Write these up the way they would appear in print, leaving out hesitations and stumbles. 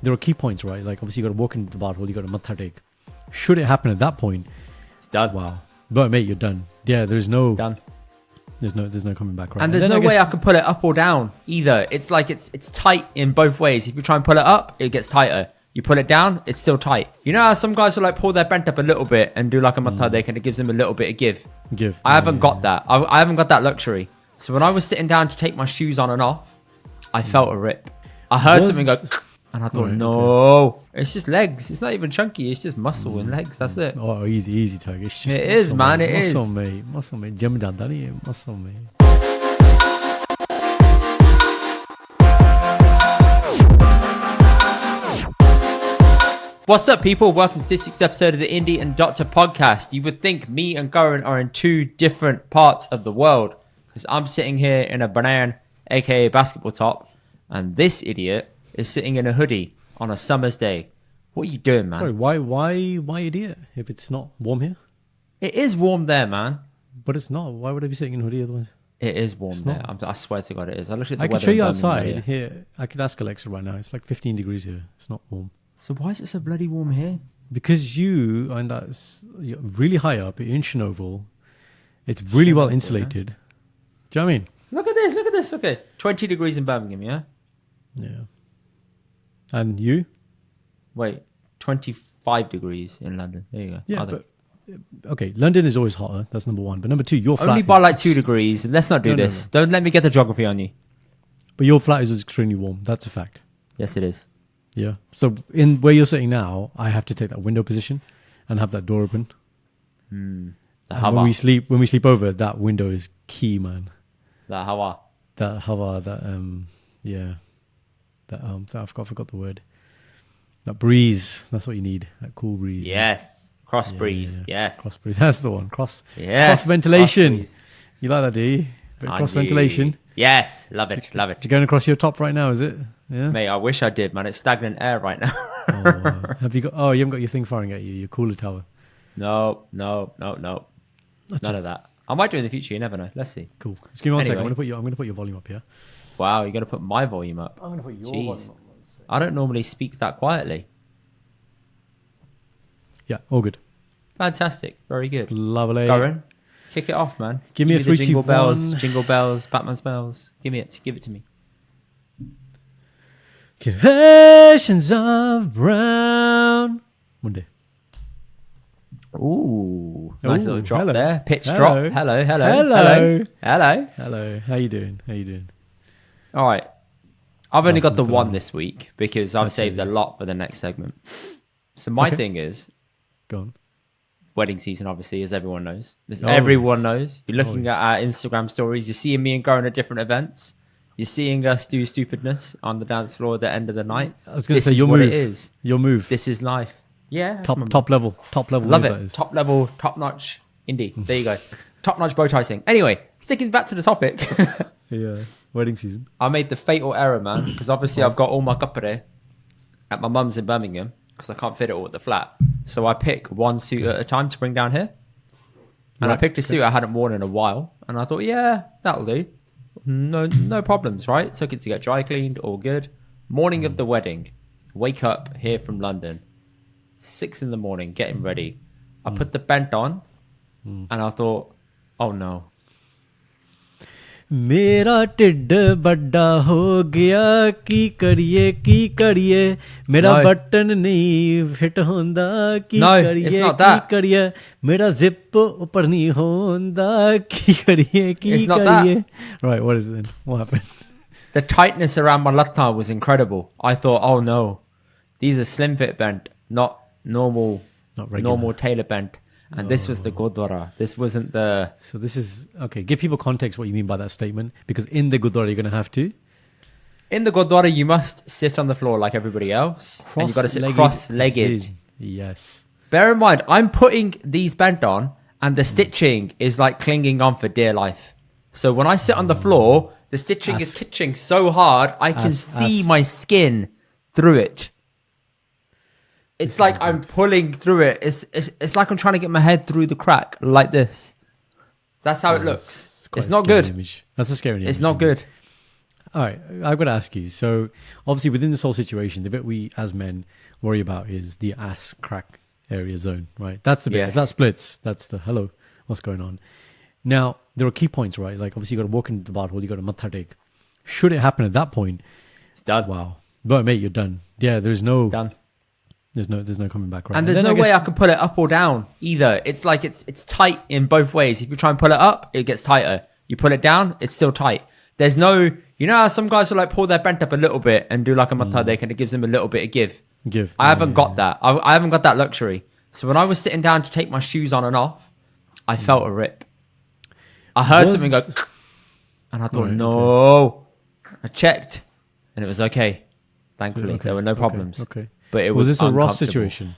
there are key points, right? Like obviously you got to walk into the bar hole, you got to matha take. Should it happen at that point, it's done. Wow, but mate, you're done. Yeah, there's no it's done. There's no coming back, right? And there's no way I can pull it up or down either. It's like it's tight in both ways. If you try and pull it up, it gets tighter. You pull it down, it's still tight. You know how some guys will like pull their bent up a little bit and do like a matha take, and it gives them a little bit of give. I haven't got that. I haven't got that luxury. So when I was sitting down to take my shoes on and off, I felt a rip. I heard something go, and I thought, no, it's just legs. It's not even chunky. It's just muscle and legs. That's it. Oh, easy, Tug. It's just it is, man. It is. Muscle, mate. Gym done, muscle, mate. What's up, people? Welcome to this week's episode of the Indy and Doctor podcast. You would think me and Karan are in two different parts of the world, because I'm sitting here in a banana, aka basketball top, and this idiot is sitting in a hoodie on a summer's day. What are you doing, man? Sorry, why idiot? If it's not warm here? It is warm there, man. But it's not. Why would I be sitting in a hoodie otherwise? It is warm there. I swear to God it is. I looked at the I can show you outside here. I could ask Alexa right now. It's like 15 degrees here. It's not warm. So why is it so bloody warm here? Because you're really high up. You're in Chernobyl. It's really well insulated. Do you know what I mean? Look at this. Okay. 20 degrees in Birmingham, yeah? Yeah. And you? Wait, 25 degrees in London. There you go. Yeah, but okay, London is always hotter. That's number one. But number two, your flat only by like 2 degrees. Let's not do this. No. Don't let me get the geography on you. But your flat is extremely warm. That's a fact. Yes, it is. Yeah. So in where you're sitting now, I have to take that window position and have that door open. When we sleep over, that window is key, man. That hawa. I forgot the word. That breeze. That's what you need. That cool breeze. Yes. Cross breeze. Yeah. Cross breeze. That's the one. Cross ventilation. Cross you like that, do you? Cross ventilation. Yes. Love it. It's going across your top right now, is it? Yeah. Mate, I wish I did, man. It's stagnant air right now. Wow. You haven't got your thing firing at you, your cooler tower. No. None of that. I might do in the future, you never know. Let's see. Cool. Just give me one second. I'm gonna put your volume up here. Wow, you're gonna put my volume up. I'm gonna put your volume up. I don't normally speak that quietly. Yeah, all good. Fantastic. Very good. Lovely. Karan, kick it off, man. Give me a 3, 2, 1. Jingle bells, Batman smells. Give it to me. Confessions of Brown. Monday. Ooh, nice little drop there. Pitch hello. Drop. Hello. How you doing? All right. I've only got the one this week because I've saved a lot for the next segment. So my thing is, go on. Wedding season, obviously, as everyone knows. Everyone knows. You're looking at our Instagram stories. You're seeing me and Karan at different events. You're seeing us do stupidness on the dance floor at the end of the night. I was going to say your move. It is. Your move. This is life. Yeah. Top level. Love it. Top level, top notch. Indy. There you go. Top notch bow tie thing. Anyway, sticking back to the topic. Yeah. Wedding season. I made the fatal error, man, because obviously I've got all my kapare at my mum's in Birmingham because I can't fit it all at the flat. So I pick one suit at a time to bring down here. And I picked a suit I hadn't worn in a while. And I thought, yeah, that'll do. No problems, right? Took it to get dry cleaned, all good. Morning of the wedding, wake up here from London, 6 a.m, getting ready. I put the bent on, and I thought, oh no. मेरा टिड्ड बड़ा हो गया की करिए मेरा button नहीं fit होंदा की करिए मेरा जिप ऊपर नहीं होंदा की करिए Right, what is it then? What happened? The tightness around my latta was incredible. I thought, oh no, these are slim fit bent, not normal tailor bent. And this was the Gurdwara. This wasn't the... So this is... Okay, give people context what you mean by that statement. Because in the Gurdwara, you're going to have to... In the Gurdwara, you must sit on the floor like everybody else. And you've got to sit cross-legged. Yes. Bear in mind, I'm putting these bent on and the stitching is like clinging on for dear life. So when I sit on the floor, the stitching is kitching so hard, I can see my skin through it. It's like I'm pulling through it. It's like I'm trying to get my head through the crack like this. That's how it looks. It's not good. Image. That's a scary image. It's not good. all right, I've got to ask you. So, obviously, within this whole situation, the bit we as men worry about is the ass crack area zone, right? That's the bit. Yes. If that splits, that's the hello, what's going on? Now, there are key points, right? Like, obviously, you got to walk into the bar hole, you got to matha take. Should it happen at that point, It's done. wow. But, mate, you're done. Yeah, there's no... It's done. There's no coming back, right? And there's no way I can pull it up or down either. It's like it's tight in both ways. If you try and pull it up, it gets tighter. You pull it down, it's still tight. There's no, you know how some guys will like pull their bent up a little bit and do like a matadek and it gives them a little bit of give. I haven't got that. I haven't got that luxury. So when I was sitting down to take my shoes on and off, I felt a rip. I heard something go, and I thought, no. I checked, and it was okay. Thankfully, there were no problems. Okay. But it Was was this a Ross uncomfortable. situation?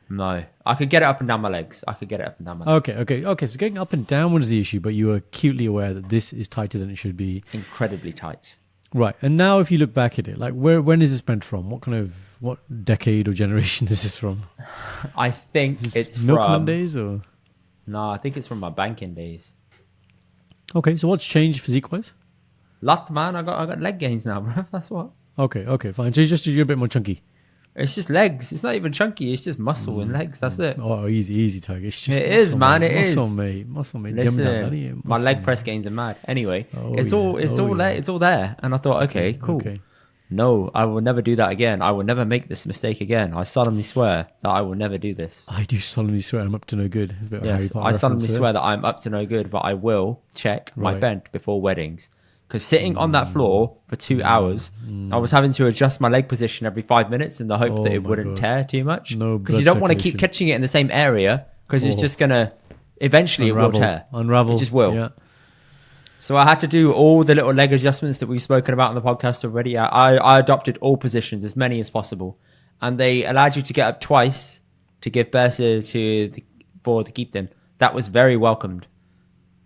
No, I could get it up and down my legs. Okay. So getting up and down was the issue, but you were acutely aware that this is tighter than it should be. Incredibly tight. Right. And now, if you look back at it, like when is this bent from? What decade or generation is this from? I think Is it's this milkman from... days or? No, I think it's from my banking days. Okay. So what's changed physique-wise? Lot, man. I got leg gains now, bro. That's what. Okay, fine. So you're a bit more chunky. It's just legs. It's not even chunky. It's just muscle and legs. That's it. Oh, easy, Tiger. It's just It is, man. It is. Muscle, mate. Listen, my leg press gains are mad. Anyway, it's all there. And I thought, okay, cool. Okay. No, I will never do that again. I will never make this mistake again. I solemnly swear that I will never do this. I do solemnly swear I'm up to no good. It's a bit of a Harry Yes, Potter I solemnly reference swear that I'm up to no good, but I will check my Right. bent before weddings. Because sitting on that floor for 2 hours, I was having to adjust my leg position every 5 minutes in the hope that Oh it my wouldn't God. tear too much. No Because you don't want to keep blood catching it in the same area because it's just going to, eventually it will tear. Unravel. It just will. Yeah. So I had to do all the little leg adjustments that we've spoken about on the podcast already. I adopted all positions, as many as possible. And they allowed you to get up twice to give birth for the keep them. That was very welcomed.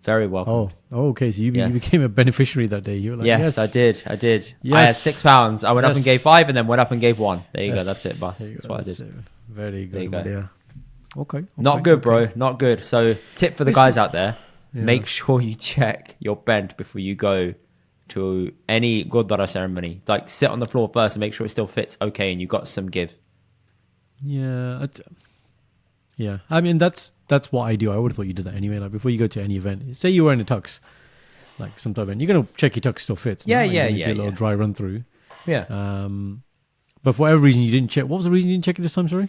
Very welcome. Oh, okay. So you became a beneficiary that day. You were like, Yes, I did. Yes. I had 6 pounds. I went up and Yes. gave 5 and then went up and gave 1. There you go. Yes. That's it, boss. There you That's go, what I that's did. it. Very There you good. go. Yeah. Okay. Not good, bro. Not good. So tip for the guys out there, Yeah. make sure you check your bent before you go to any Gurdwara ceremony. Like sit on the floor first and make sure it still fits okay and you got some give. Yeah. Yeah. I mean, that's what I do. I would have thought you did that anyway. Like before you go to any event, say you were in a tux, like some type of event, you're gonna check your tux still fits. Yeah, no? Like, yeah, you're gonna yeah, do a little yeah. dry run through. Yeah. But for whatever reason you didn't check. What was the reason you didn't check it this time? Sorry.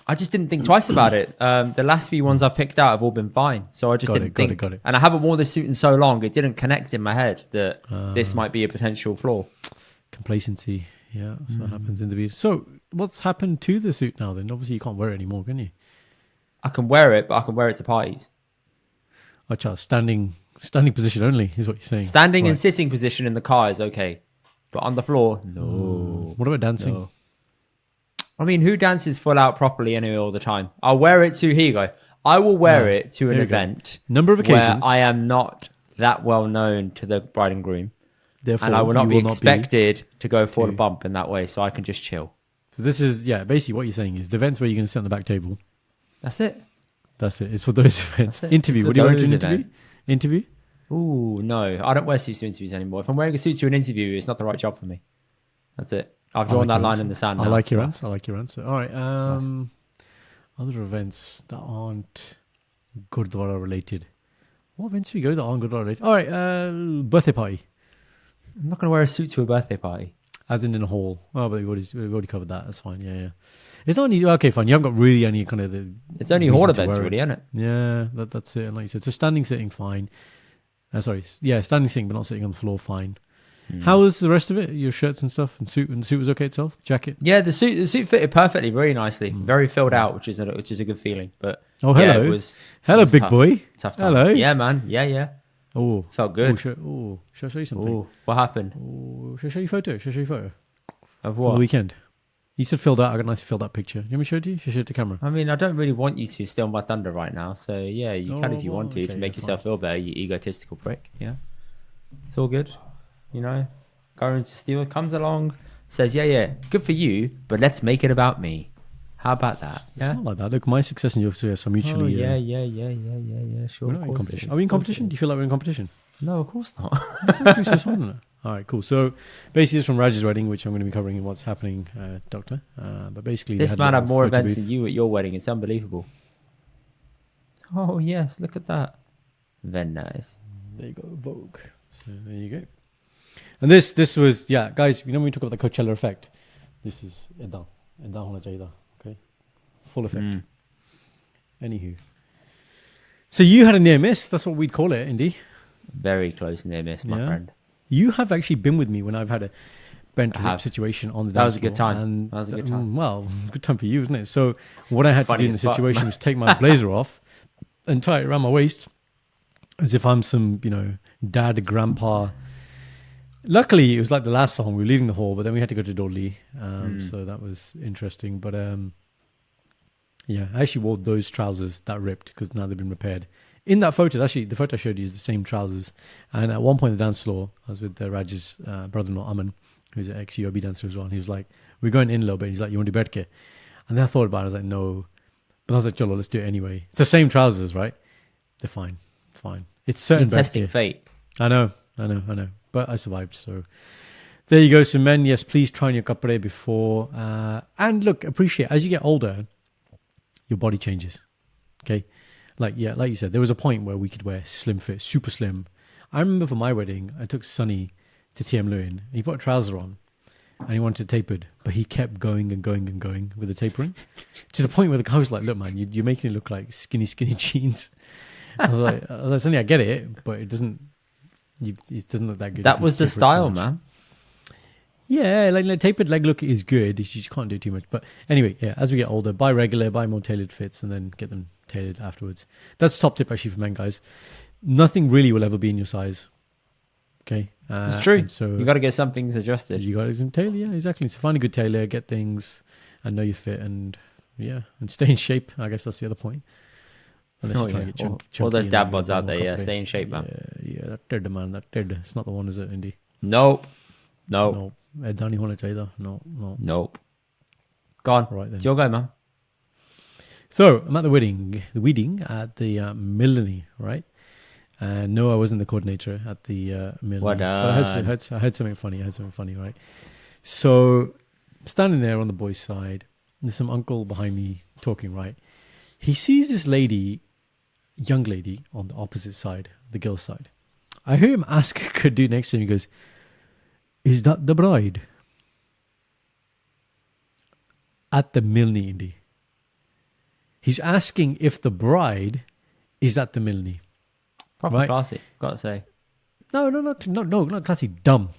I just didn't think twice about it. The last few ones I've picked out have all been fine. So I just didn't think. Got it. And I haven't worn this suit in so long, it didn't connect in my head that this might be a potential flaw. Complacency. Yeah. So that happens in the video. So what's happened to the suit now then? Obviously you can't wear it anymore, can you? I can wear it, but I can wear it to parties. Oh, child, standing position only is what you're saying. Standing and Right. sitting position in the car is okay. But on the floor, no. What about dancing? No. I mean, who dances full out properly anyway all the time? I'll wear it to, here you go. I will wear it to an Here we go. event Number of occasions. where I am not that well known to the bride and groom. Therefore, And I will not you be expected to go for a bump in that way, so I can just chill. So this is, basically what you're saying is the events where you're going to sit on the back table. That's it. That's it. It's for those events. That's it. Interview. It's What for do you wear to an those interview? events. Interview? Ooh, no. I don't wear suits to interviews anymore. If I'm wearing a suit to an interview, it's not the right job for me. That's it. I've drawn that line in the sand now. I like your answer. All right. Other events that aren't Gurdwara related. What events do we go that aren't Gurdwara related? All right. Birthday party. I'm not going to wear a suit to a birthday party. As in a hall. Oh, but we've already covered that. That's fine. Yeah. It's only, okay, fine. You haven't got really any kind of It's only reason hall to events, wear it. really, isn't it? Yeah, that's it. And like you said, so standing, sitting, fine. Standing, sitting, but not sitting on the floor, fine. How was the rest of it? Your shirts and stuff, and the suit was okay itself. Jacket. Yeah, the suit fitted perfectly, very nicely, very filled out, which is a good feeling. But Oh, yeah, hello. it was Big tough. boy. Tough time. Hello. Yeah, man. Yeah. Oh, Felt good. Should I show you something? Oh, what happened? Should I show you a photo? Of For what? the weekend. You said filled out. I got a nice filled out picture. You want me to show it to you? Should I show it to camera? I mean, I don't really want you to steal my thunder right now. So yeah, you can if you want to okay, make yeah, yourself feel better, you egotistical prick. Yeah, it's all good. You know, Karan to steal comes along, says, yeah, good for you, but let's make it about me. How about that? It's Yeah. not like that. Look, my success and your success are Oh, mutually. yeah. Sure. We're not in competition. Are we in competition? Do you feel like we're in competition? No, of course not. Exactly, so small, isn't it? All right, cool. So basically, it's from Raj's wedding, which I'm going to be covering in what's happening, Doctor. But basically, This man had more events than you at your wedding. It's unbelievable. Oh yes, look at that. Very nice. There you go, Vogue. So there you go. And this was, yeah, guys, you know when we talk about the Coachella effect? This is Eda hona chahiye, okay? Full effect. Anywho. So you had a near miss. That's what we'd call it, Indy. Very close near miss, my friend. You have actually been with me when I've had a bent lip situation on the dance That was a good floor, time. and That was a good time. Well, good time for you, isn't it? So what I had to do in the Funny as fuck, situation man. was take my blazer off and tie it around my waist as if I'm some, dad, grandpa. Luckily, it was like the last song. We were leaving the hall, but then we had to go to Dolly. So that was interesting. But yeah, I actually wore those trousers that ripped because now they've been repaired. In that photo, actually, the photo I showed you is the same trousers. And at one point on the dance floor, I was with Raj's brother-in-law, Aman, who's an ex-UOB dancer as well. And he was like, we're going in a little bit. He's like, you want to do bedke? And then I thought about it. I was like, no. But I was like, Cholo, let's do it anyway. It's the same trousers, right? They're fine. Fine. It's certain You're testing bedke. fate. I know. But I survived. So there you go. So men, yes, please try on your kapre before. And look, appreciate, as you get older, your body changes. Okay? Like you said, there was a point where we could wear slim fit, super slim. I remember for my wedding, I took Sonny to TM Lewin. He put a trouser on and he wanted it tapered, but he kept going and going and going with the tapering to the point where the guy was like, look, man, you're making it look like skinny jeans. I was like, Sonny, I get it, but it doesn't look that good. That was the style, man. Yeah, like tapered leg look is good. You just can't do too much. But anyway, yeah, as we get older, buy regular, buy more tailored fits, and then get them tailored afterwards. That's top tip actually for men, guys. Nothing really will ever be in your size. Okay, It's true. So You got to get some things adjusted. you got to tailor. Yeah, exactly. So find a good tailor, get things, and know your fit, and stay in shape. I guess that's the other point. Unless you're trying to get chunky all those and dad go bods out there, more stay in shape, man. Yeah, that ted, man, that ted. It's not the one, is it, Indy? Nope. No. Don't want to either. No. Nope. Go on. Right then. It's your go, man. So I'm at the wedding at the Milni, right? And no, I wasn't the coordinator at the Milni. Well But I heard something funny. Right? So standing there on the boys' side, there's some uncle behind me talking. Right? He sees this young lady on the opposite side, the girl's side. I hear him ask a dude next to him. He goes, "Is that the bride?" At the Milni, Indy. He's asking if the bride is at the Milni. Proper Right. classy, gotta say. No, not classy. Dumb.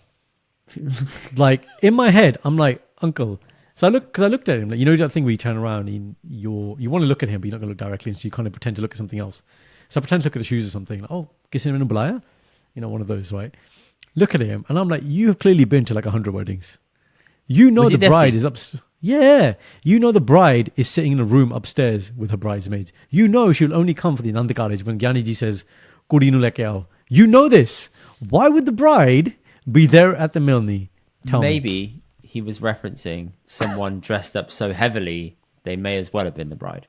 Like in my head, I'm like, uncle. So I looked at him. Like, you know that thing where you turn around and you want to look at him, but you're not going to look directly, and so you kind of pretend to look at something else. So I pretend to look at the shoes or something. Like, oh, kisin in Bulaya, one of those, right? Look at him, and I'm like, you have clearly been to like 100 weddings. You know the bride is upstairs. Yeah, you know the bride is sitting in a room upstairs with her bridesmaids. You know she'll only come for the Anand Karaj when Gyaniji says, "Kudi nu leke aao." You know this. Why would the bride be there at the Milni? Tell me. Maybe he was referencing someone dressed up so heavily they may as well have been the bride.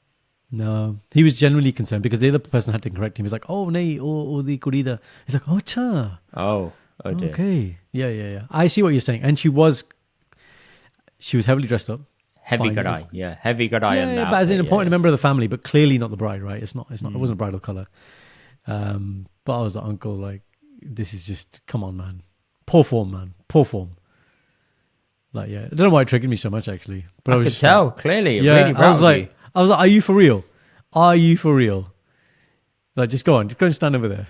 No, he was genuinely concerned because the other person had to correct him. He's like, "Oh, nahi, oh, the kurida." He's like, "Oh, cha." Oh dear. Okay. Yeah. I see what you're saying. And she was heavily dressed up. Heavy Fine. gadai, yeah. Heavy gadai. Yeah, but as an important member of the family, but clearly not the bride, right? It wasn't bridal color. But I was like, uncle, like, this is just, come on, man. Poor form, man. Poor form. Like, yeah. I don't know why it triggered me so much, actually. But I was could just tell, like, clearly. It yeah, really I was rattled you. like, are you for real? Are you for real? Like, just go on. Just go and stand over there.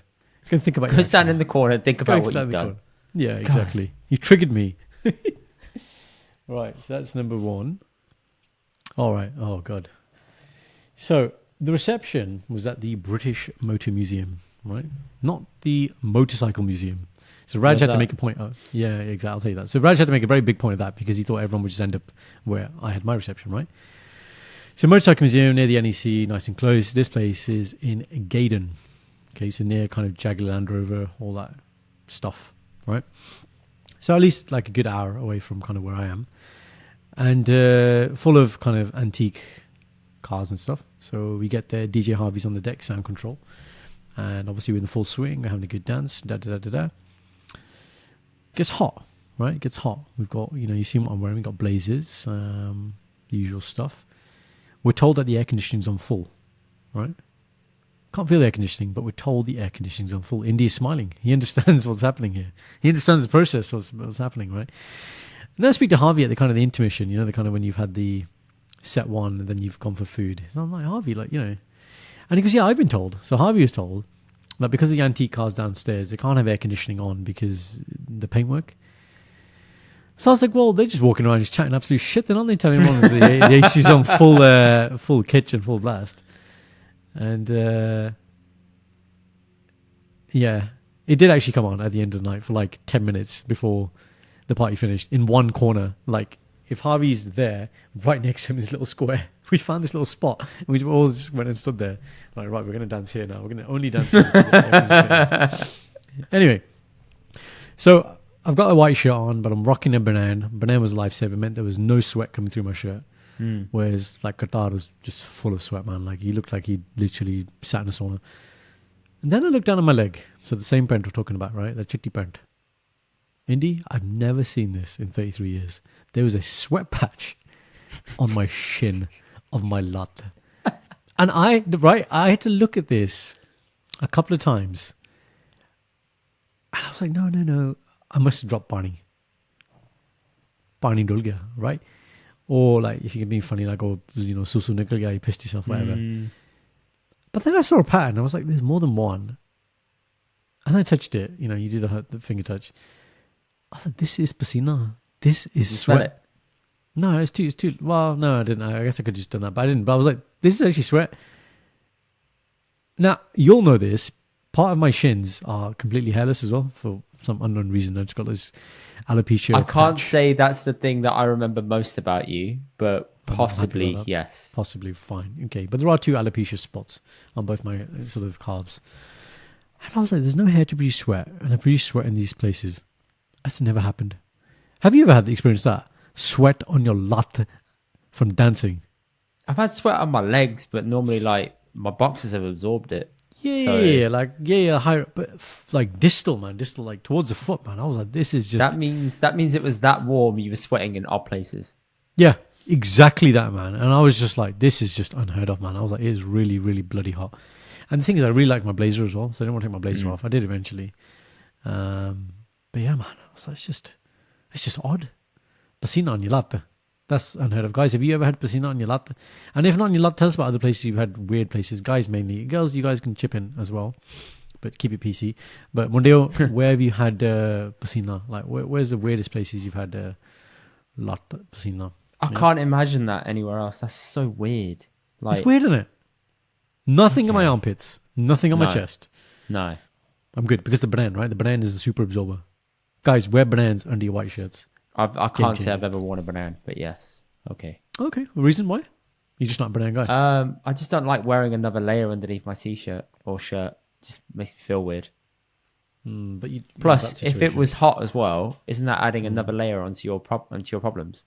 Go and think about Go stand in the corner and think Go about and what stand you've in the done. corner. Yeah, exactly. You triggered me. Right, so that's number one. All right. Oh, God. So the reception was at the British Motor Museum, right? Not the Motorcycle Museum. So Raj had to make a point. Yeah, exactly. I'll tell you that. So Raj had to make a very big point of that because he thought everyone would just end up where I had my reception, right? So Motorcycle Museum near the NEC, nice and close. This place is in Gaydon. Okay, so near kind of Jaguar Land Rover, all that stuff, right? So at least like a good hour away from kind of where I am. And full of kind of antique cars and stuff. So we get there, DJ Harvey's on the deck, sound control. And obviously we're in the full swing. We're having a good dance. It gets hot, right? It gets hot. We've got, you see what I'm wearing. We've got blazers, the usual stuff. We're told that the air conditioning's on full, right? Can't feel the air conditioning, but we're told the air conditioning's on full. Indy is smiling. He understands what's happening here. He understands the process, what's happening, right? And then I speak to Harvey at the kind of the intermission, the kind of when you've had the set one and then you've gone for food. And I'm like, Harvey, and he goes, yeah, I've been told. So Harvey was told that because of the antique cars downstairs, they can't have air conditioning on because the paintwork. So I was like, well, they're just walking around just chatting absolute shit. They're not they telling everyone the AC's on full kitchen, full blast. And yeah, it did actually come on at the end of the night for like 10 minutes before the party finished in one corner. Like if Harvey's there, right next to him, this little square, we found this little spot and we all just went and stood there. Like, right, we're going to dance here now. We're going to only dance here. Anyway, so I've got a white shirt on, but I'm rocking a banana. Banana was a lifesaver. It meant there was no sweat coming through my shirt. Whereas like Qatar was just full of sweat, man. Like he looked like he literally sat in a sauna. And then I looked down at my leg. So the same print we're talking about, right? The chitti print. Indy, I've never seen this in 33 years. There was a sweat patch on my shin of my lat. And I had to look at this a couple of times. And I was like, no. I must have dropped Pani. Pani dul gaya, right? Or like, if you can be funny, like, susu nikal gaya, you pissed yourself, whatever. But then I saw a pattern. I was like, there's more than one. And I touched it. You do the finger touch. I was like, this is pasina. This is sweat. No, it's too. Well, no, I didn't. I guess I could have just done that, but I didn't. But I was like, this is actually sweat. Now, you'll know this. Part of my shins are completely hairless as well for some unknown reason. I just got this alopecia. I can't say that's the thing that I remember most about you, but possibly, yes. Possibly, fine. Okay, but there are 2 alopecia spots on both my sort of calves. And I was like, there's no hair to produce sweat. And I produce sweat in these places. That's never happened. Have you ever had the experience that? Sweat on your lat from dancing? I've had sweat on my legs, but normally like my boxers have absorbed it. Yeah, higher, but like distal, like towards the foot, man. I was like, this is just... That means it was that warm, you were sweating in odd places. Yeah, exactly that, man. And I was just like, this is just unheard of, man. I was like, it is really, really bloody hot. And the thing is, I really like my blazer as well, so I didn't want to take my blazer off. I did eventually. But yeah, man, I was like, it's just odd. Pasina on your lat. That's unheard of. Guys, have you ever had pasina on your lat? And if not on your lat, tell us about other places you've had weird places. Guys mainly. Girls, you guys can chip in as well. But keep it PC. But Mondeo, where have you had pasina? Like, where's the weirdest places you've had lat pasina? I can't imagine that anywhere else. That's so weird. Like, it's weird, isn't it? Nothing in my armpits. Nothing on my chest. No. I'm good. Because the banana, right? The banana is the super absorber. Guys, wear bananas under your white shirts. I can't say I've ever worn a banana, but yes. Okay. Reason why? You're just not a banana guy. I just don't like wearing another layer underneath my t-shirt or shirt. Just makes me feel weird. But plus, if it was hot as well, isn't that adding another layer onto your problems?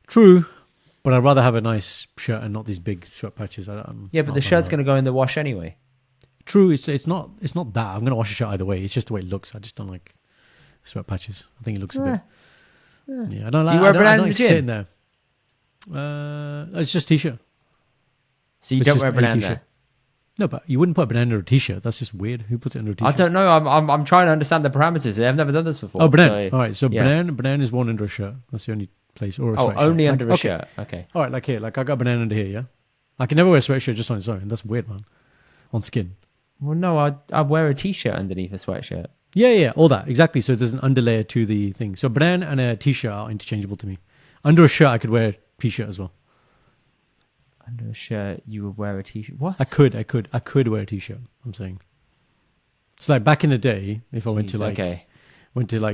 True, but I'd rather have a nice shirt and not these big sweat patches. But the shirt's going to go in the wash anyway. True, it's not that. I'm going to wash a shirt either way. It's just the way it looks. I just don't like sweat patches. I think it looks a bit. Yeah, I don't like. Do you wear a banana in the sitting gym? There. It's just t-shirt. So you don't wear a banana there? No, but you wouldn't put a banana under a t-shirt. That's just weird. Who puts it under a t-shirt? I don't know. I'm trying to understand the parameters. I've never done this before. Oh, banana. All right. So banana is worn under a shirt. That's the only place. Or a sweatshirt. Only under a shirt. Okay. All right. Like here. Like I got a banana under here. Yeah. I can never wear a sweatshirt just on its own. That's weird, man. On skin. Well, no. I'd wear a t-shirt underneath a sweatshirt. Yeah, all that. Exactly. So there's an underlayer to the thing. So banana and a t-shirt are interchangeable to me. Under a shirt, I could wear a t-shirt as well. Under a shirt, you would wear a t-shirt? What? I could wear a t-shirt, I'm saying. So like back in the day, if I went to like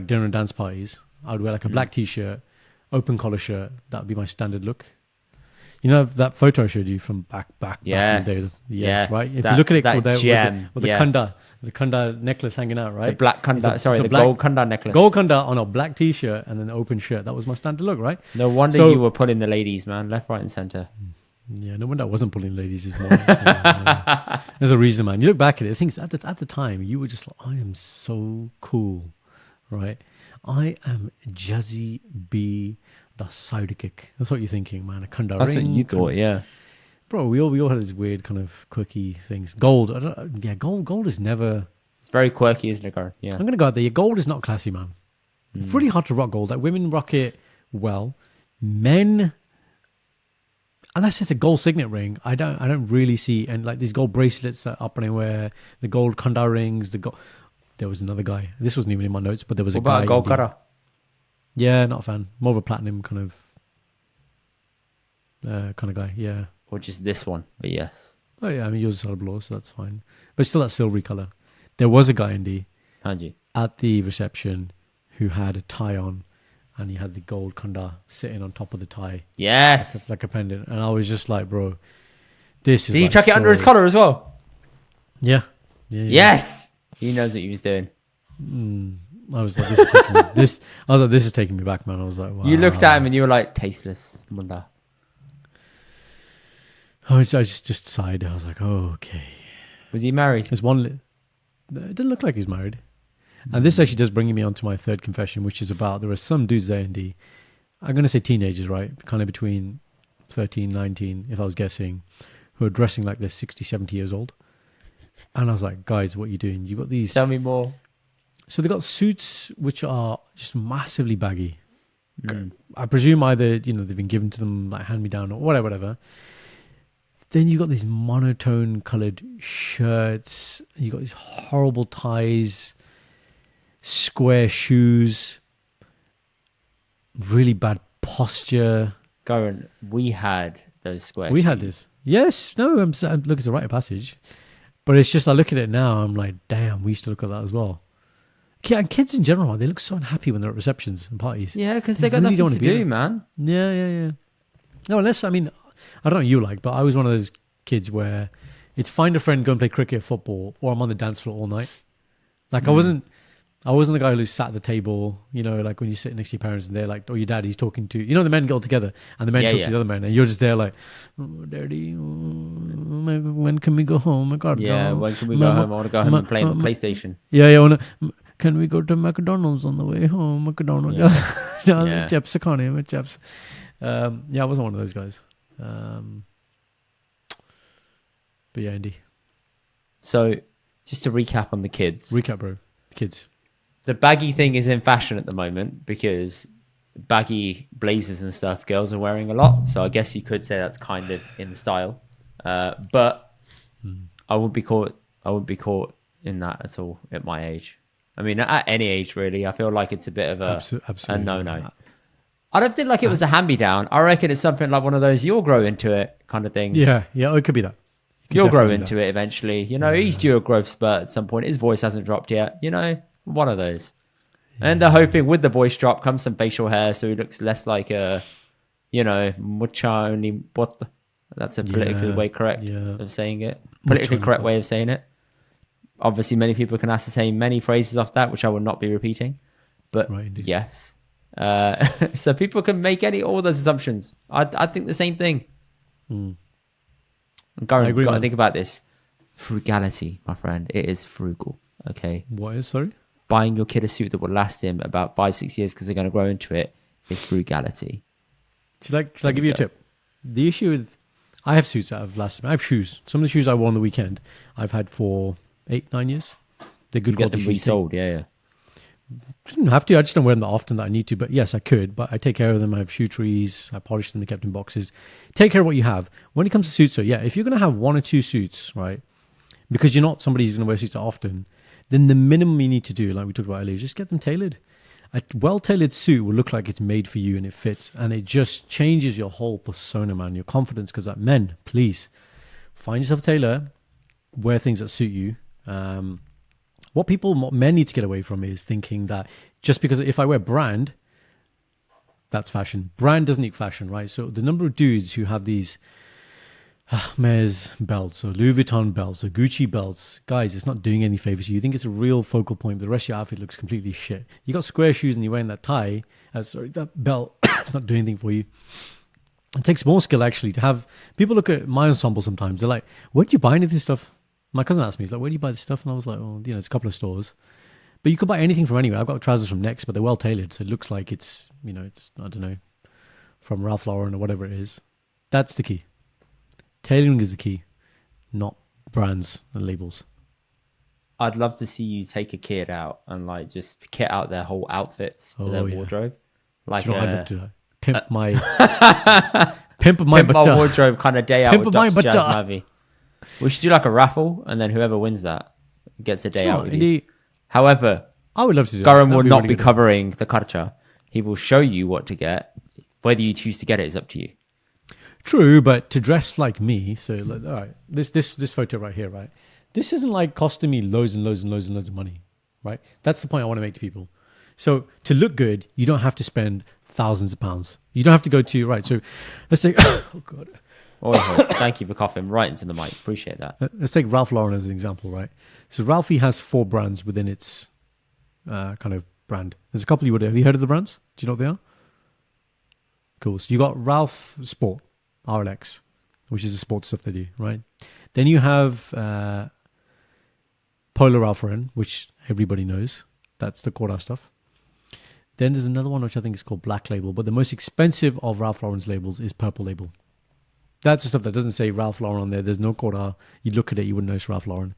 dinner and dance parties, I would wear like a black t-shirt, open collar shirt. That would be my standard look. You know that photo I showed you from back in the day? Yes, right? If you look at it with the kanda necklace hanging out, right? The black kanda, gold kanda necklace. Gold kanda on a black t-shirt and then an open shirt. That was my standard look, right? No wonder you were pulling the ladies, man. Left, right and centre. Yeah, no wonder I wasn't pulling ladies this morning. There's a reason, man. You look back at it, things at the time, you were just like, I am so cool, right? I am Jazzy B, the sidekick. That's what you're thinking, man. A Kunda That's ring. what you thought, yeah. Bro, we all had these weird kind of quirky things. Gold, gold is never. It's very quirky, isn't it, Karan? Yeah. I'm gonna go out there. Gold is not classy, man. It's really hard to rock gold. Like women rock it well. Men, unless it's a gold signet ring, I don't really see. And like these gold bracelets that up anywhere, the gold Kunda rings, there was another guy. This wasn't even in my notes, but there was What a guy. about gold Kara? Yeah, not a fan. More of a platinum kind of guy. Yeah. Or just this one, but yes. Oh yeah, I mean yours is solid blue, so that's fine. But still that silvery color. There was a guy, Indy, at the reception who had a tie on, and he had the gold Kunda sitting on top of the tie. Yes. Like a pendant. And I was just like, bro, this is. Did he chuck it under his collar as well? Yeah. Yes. He knows what he was doing. I was like, this is taking me back, man. I was like, wow. You looked at him and you were like, tasteless, Bundha. I just sighed. I was like, oh, okay. Was he married? There's one. It didn't look like he was married. And this actually does bring me on to my third confession, which is about there are some dudes there, Indy. I'm going to say teenagers, right? Kind of between 13, 19, if I was guessing, who are dressing like they're 60, 70 years old. And I was like, guys, what are you doing? You got these. Tell me more. So they got suits which are just massively baggy. I presume either, they've been given to them like hand-me-down or whatever. Then you got these monotone colored shirts. You got these horrible ties, square shoes, really bad posture. Karan, we had those square We shoes. had this. Yes. No, I'm looking at the rite of passage. But it's just, I look at it now, I'm like, damn, we used to look at that as well. And kids in general, they look so unhappy when they're at receptions and parties. Yeah, because they got really nothing to do, man. Yeah. No, unless, I don't know what you like, but I was one of those kids where it's find a friend, go and play cricket, football, or I'm on the dance floor all night. Like I wasn't the guy who sat at the table, like when you sit next to your parents and they're like, or your dad, he's talking to, the men get all together and the men talk to the other men and you're just there like, oh, daddy, when can we go home? Yeah, when can we go home? I want to go home and play on the PlayStation. Yeah, can we go to McDonald's on the way home? McDonald's. Yeah. Chips, chips. I wasn't one of those guys. But yeah, Indy. So, just to recap on the kids. Recap, bro. Kids. The baggy thing is in fashion at the moment because baggy blazers and stuff girls are wearing a lot. So I guess you could say that's kind of in style. But I wouldn't be caught in that at all at my age. I mean, at any age, really. I feel like it's a bit of a no. I don't think like it was a hand-me-down. I reckon it's something like one of those you'll grow into it kind of things. Yeah, it could be that. You'll grow into it eventually. He's due a growth spurt at some point. His voice hasn't dropped yet. One of those. Yeah. And they're hoping with the voice drop comes some facial hair so he looks less like a, mucha only what. That's a politically correct of saying it. Politically correct way of saying it. Obviously, many people can ascertain many phrases off that, which I will not be repeating. But yes. So people can make all those assumptions. I think the same thing. Karan, you've got to think about this. Frugality, my friend. It is frugal. Okay. What is, sorry? Buying your kid a suit that will last him about 5-6 years because they're going to grow into it is frugality. Should I give you a tip? The issue with, I have suits that have lasted. I have shoes. Some of the shoes I wore on the weekend, I've had for 8-9 years. They're good quality shoes. Get them resold, yeah. I didn't have to. I just don't wear them that often that I need to. But yes, I could. But I take care of them. I have shoe trees. I polish them. They're kept in boxes. Take care of what you have. When it comes to suits, if you're going to have 1 or 2 suits, right, because you're not somebody who's going to wear suits that often, then the minimum you need to do, like we talked about earlier, is just get them tailored. A well-tailored suit will look like it's made for you and it fits. And it just changes your whole persona, man. Your confidence comes up. Men, please, find yourself a tailor. Wear things that suit you. What men need to get away from is thinking that just because if I wear brand, that's fashion. Brand doesn't equal fashion, right? So the number of dudes who have these Hermes belts or Louis Vuitton belts or Gucci belts, guys, it's not doing any favors to you. You think it's a real focal point, but the rest of your outfit looks completely shit. You got square shoes and you're wearing that tie, that belt, it's not doing anything for you. It takes more skill actually to have people look at my ensemble sometimes. They're like, where do you buy any of this stuff? My cousin asked me, he's like, where do you buy this stuff? And I was like, oh, it's a couple of stores. But you can buy anything from anywhere. I've got trousers from Next, but they're well tailored. So it looks like it's, it's, I don't know, from Ralph Lauren or whatever it is. That's the key. Tailoring is the key, not brands and labels. I'd love to see you take a kid out and like just kit out their whole outfits for their wardrobe. Like, I'd love to pimp my wardrobe kind of day out with Dr. Jazz Mavi. We should do like a raffle, and then whoever wins that gets a day out with you. However, I would love to do Karan will not be covering the kharcha. He will show you what to get. Whether you choose to get it is up to you. True, but to dress like me, so like, all right, this photo right here, right? This isn't like costing me loads and loads and loads and loads of money, right? That's the point I want to make to people. So to look good, you don't have to spend thousands of pounds. You don't have to go to, right, so let's take, oh God. Thank you for coughing right into the mic. Appreciate that. Let's take Ralph Lauren as an example, right? So Ralphie has 4 brands within its kind of brand. There's a couple you would have you heard of the brands? Do you know what they are? Cool. So you got Ralph Sport, RLX, which is the sports stuff they do, right? Then you have Polo Ralph Lauren, which everybody knows. That's the Cora stuff. Then there's another one which I think is called Black Label, but the most expensive of Ralph Lauren's labels is Purple Label. That's the stuff that doesn't say Ralph Lauren on there. There's no Cora. You look at it, you wouldn't know it's Ralph Lauren.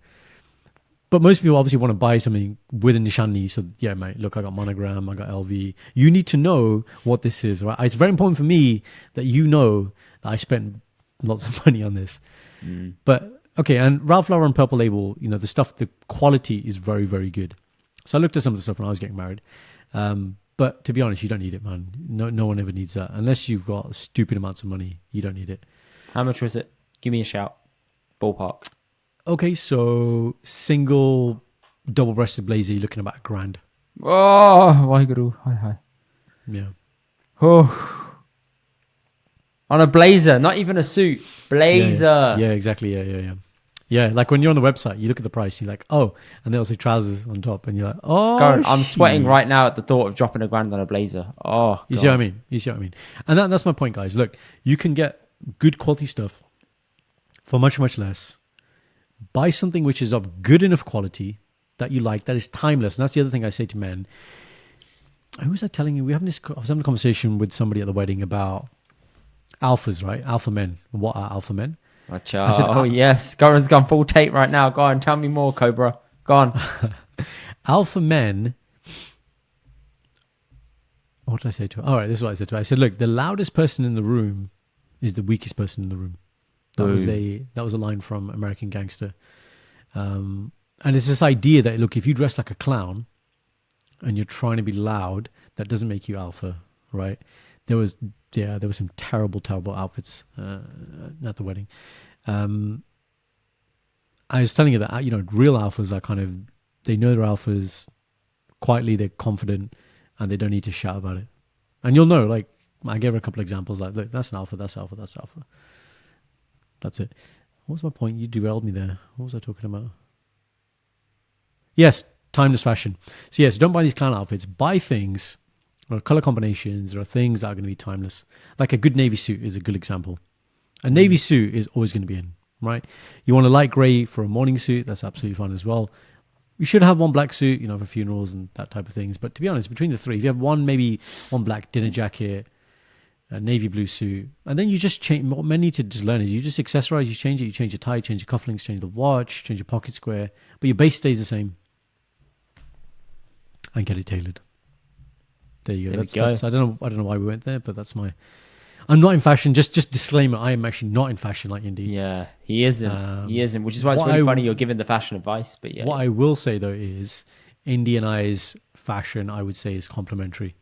But most people obviously want to buy something with a nishani. So yeah, mate, look, I got Monogram, I got LV. You need to know what this is, right? It's very important for me that you know that I spent lots of money on this. But okay, and Ralph Lauren Purple Label, the stuff, the quality is very, very good. So I looked at some of the stuff when I was getting married. But to be honest, you don't need it, man. No one ever needs that. Unless you've got stupid amounts of money, you don't need it. How much was it? Give me a shout. Ballpark. Okay, so single double-breasted blazer, you're looking about $1,000. Oh, Waheguru. Hi. Yeah. Oh. On a blazer, not even a suit. Blazer. Yeah, exactly. Yeah. Yeah, like when you're on the website, you look at the price, you're like, oh, and they'll say trousers on top, and you're like, oh, Karan, I'm sweating right now at the thought of dropping $1,000 on a blazer. Oh, you see what I mean? And that's my point, guys. Look, you can get good quality stuff for much, much less. Buy something which is of good enough quality that you like, that is timeless. And that's the other thing I say to men. Who was I telling you? I was having a conversation with somebody at the wedding about alphas, right? Alpha men. What are alpha men? I said, yes. Karan's gone full tape right now. Go on, tell me more, Cobra. Go on. Alpha men. What did I say to her? All right, this is what I said to her. I said, look, the loudest person in the room is the weakest person in the room. That was a line from American Gangster. And it's this idea that, look, if you dress like a clown and you're trying to be loud, that doesn't make you alpha, right? There were some terrible outfits at the wedding. I was telling you that, real alphas are they know they're alphas, quietly they're confident, and they don't need to shout about it. And you'll know, like, I gave her a couple of examples, like, look, that's an alpha, that's alpha, that's alpha. That's it. What was my point? You derailed me there. What was I talking about? Yes, timeless fashion. So yes, don't buy these clown outfits. Buy things, or color combinations, or things that are going to be timeless. Like a good navy suit is a good example. A navy suit is always going to be in, right? You want a light gray for a morning suit, that's absolutely fine as well. You should have one black suit, for funerals and that type of things. But to be honest, between the three, if you have maybe one black dinner jacket, a navy blue suit, and then you just change. What men need to just learn is you just accessorize, you change it, you change your tie, change your cufflinks, change the watch, change your pocket square, but your base stays the same. And get it tailored. There you go. That's I don't know why we went there, but that's my. I'm not in fashion. Just disclaimer. I am actually not in fashion like Indy. Yeah, he isn't. Which is why it's really funny you're giving the fashion advice. But yeah. What I will say though is, Indy and I's fashion, I would say, is complementary.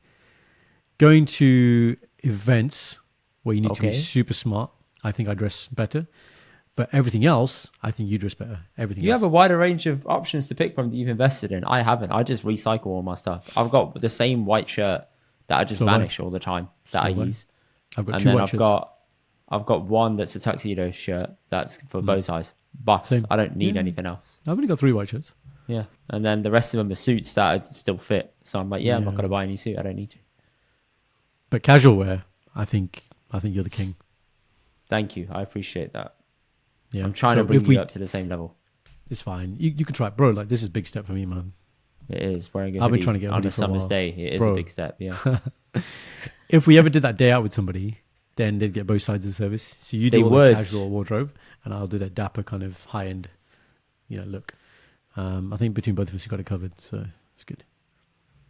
Going to events where you need to be super smart, I think I dress better. But everything else, I think you dress better. You have a wider range of options to pick from that you've invested in. I haven't. I just recycle all my stuff. I've got the same white shirt that I just vanish all the time that I use. I've got two white shirts. I've got one that's a tuxedo shirt that's for bow ties. But I don't need anything else. I've only got 3 white shirts. Yeah. And then the rest of them are suits that still fit. So I'm like, I'm not going to buy a new suit. I don't need to. But casual wear, I think I think you're the king. Thank you. I appreciate that. Yeah. I'm trying to bring you up to the same level. It's fine. You can try, bro. Like, this is a big step for me, man. It is. Wearing a I've been hoodie trying to get on ready a for a summer's while. day. It is Bro. a big step. Yeah. If we ever did that day out with somebody, then they'd get both sides of the service. So you do They all would. the casual wardrobe, and I'll do that dapper kind of high end, look. I think between both of us, we got it covered, so it's good.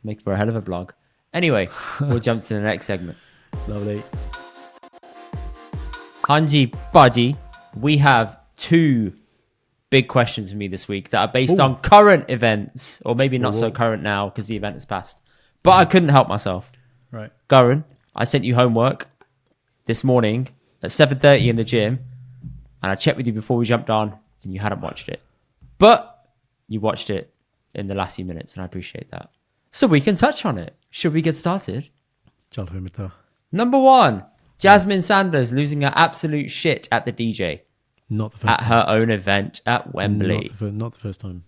Make for a hell of a vlog. Anyway, we'll jump to the next segment. Lovely. Hanji Baji, we have 2 big questions for me this week that are based on current events, or maybe not so current now because the event has passed. But I couldn't help myself. Right. Karan, I sent you homework this morning at 7:30 in the gym, and I checked with you before we jumped on, and you hadn't watched it. But you watched it in the last few minutes, and I appreciate that. So we can touch on it. Should we get started? Number 1, Jasmine Sandlas losing her absolute shit at the DJ. Not the first at time. her own event at Wembley. Not the first time.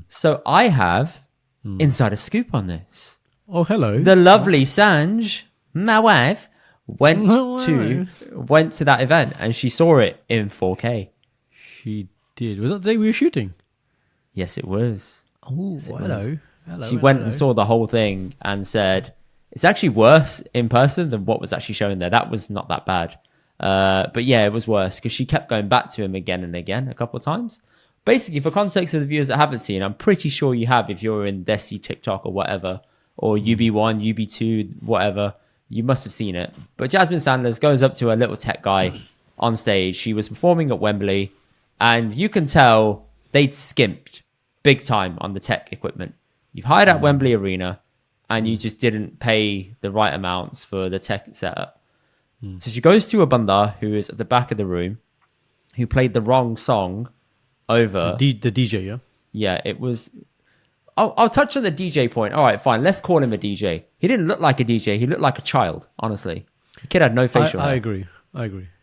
So I have insider scoop on this. Oh, hello. The lovely Sanj, my wife, went to that event and she saw it in 4K. She did. Was that the day we were shooting? Yes, it was. Oh, Yes, it hello. was. She went and saw the whole thing and said, it's actually worse in person than what was actually shown there. That was not that bad. But yeah, it was worse because she kept going back to him again and again a couple of times. Basically, for context of the viewers that haven't seen, I'm pretty sure you have if you're in Desi, TikTok or whatever, or UB1, UB2, whatever, you must have seen it. But Jasmine Sandlas goes up to a little tech guy on stage. She was performing at Wembley, and you can tell they'd skimped big time on the tech equipment. You've hired out Wembley Arena, and you just didn't pay the right amounts for the tech setup. So she goes to a Bundha who is at the back of the room, who played the wrong song over... The DJ, yeah? Yeah, it was... I'll touch on the DJ point. All right, fine. Let's call him a DJ. He didn't look like a DJ. He looked like a child, honestly. The kid had no facial hair. I agree.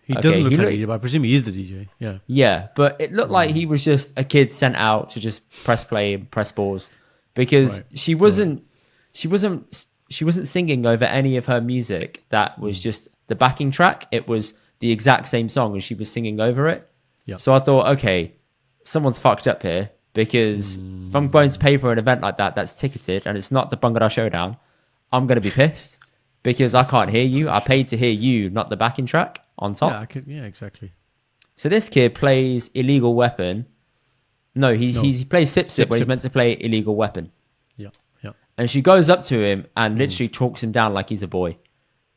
He doesn't look like a DJ, but I presume he is the DJ. Yeah. Yeah, but it looked like he was just a kid sent out to just press play and press pause because she wasn't singing over any of her music. That was just the backing track. It was the exact same song and she was singing over it. Yeah. So I thought, okay, someone's fucked up here because if I'm going to pay for an event like that that's ticketed and it's not the Bhangra Showdown, I'm going to be pissed because I can't hear you. I paid to hear you, not the backing track on top. Yeah, exactly. So this kid plays Illegal Weapon. No, he plays Sip Sip where he's meant to play Illegal Weapon. Yeah. And she goes up to him and literally talks him down like he's a boy.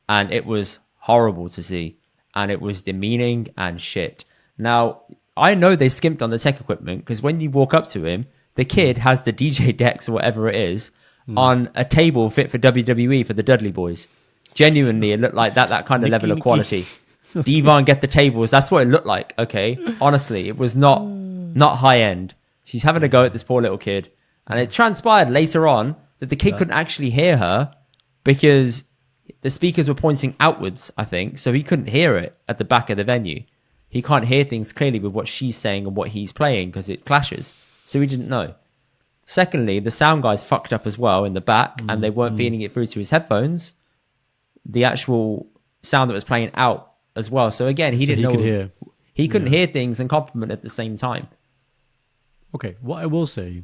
And it was horrible to see. And it was demeaning and shit. Now, I know they skimped on the tech equipment because when you walk up to him, the kid has the DJ decks or whatever it is on a table fit for WWE for the Dudley Boys. Genuinely, it looked like that kind of level of quality. Devon get the tables. That's what it looked like. Okay. Honestly, it was not high end. She's having a go at this poor little kid. And it transpired later on that the kid couldn't actually hear her because the speakers were pointing outwards, I think. So he couldn't hear it at the back of the venue. He can't hear things clearly with what she's saying and what he's playing because it clashes. So he didn't know. Secondly, the sound guys fucked up as well in the back and they weren't feeding it through to his headphones. The actual sound that was playing out as well. So again, he didn't know. Could hear. He couldn't hear things and compliment at the same time. Okay, what I will say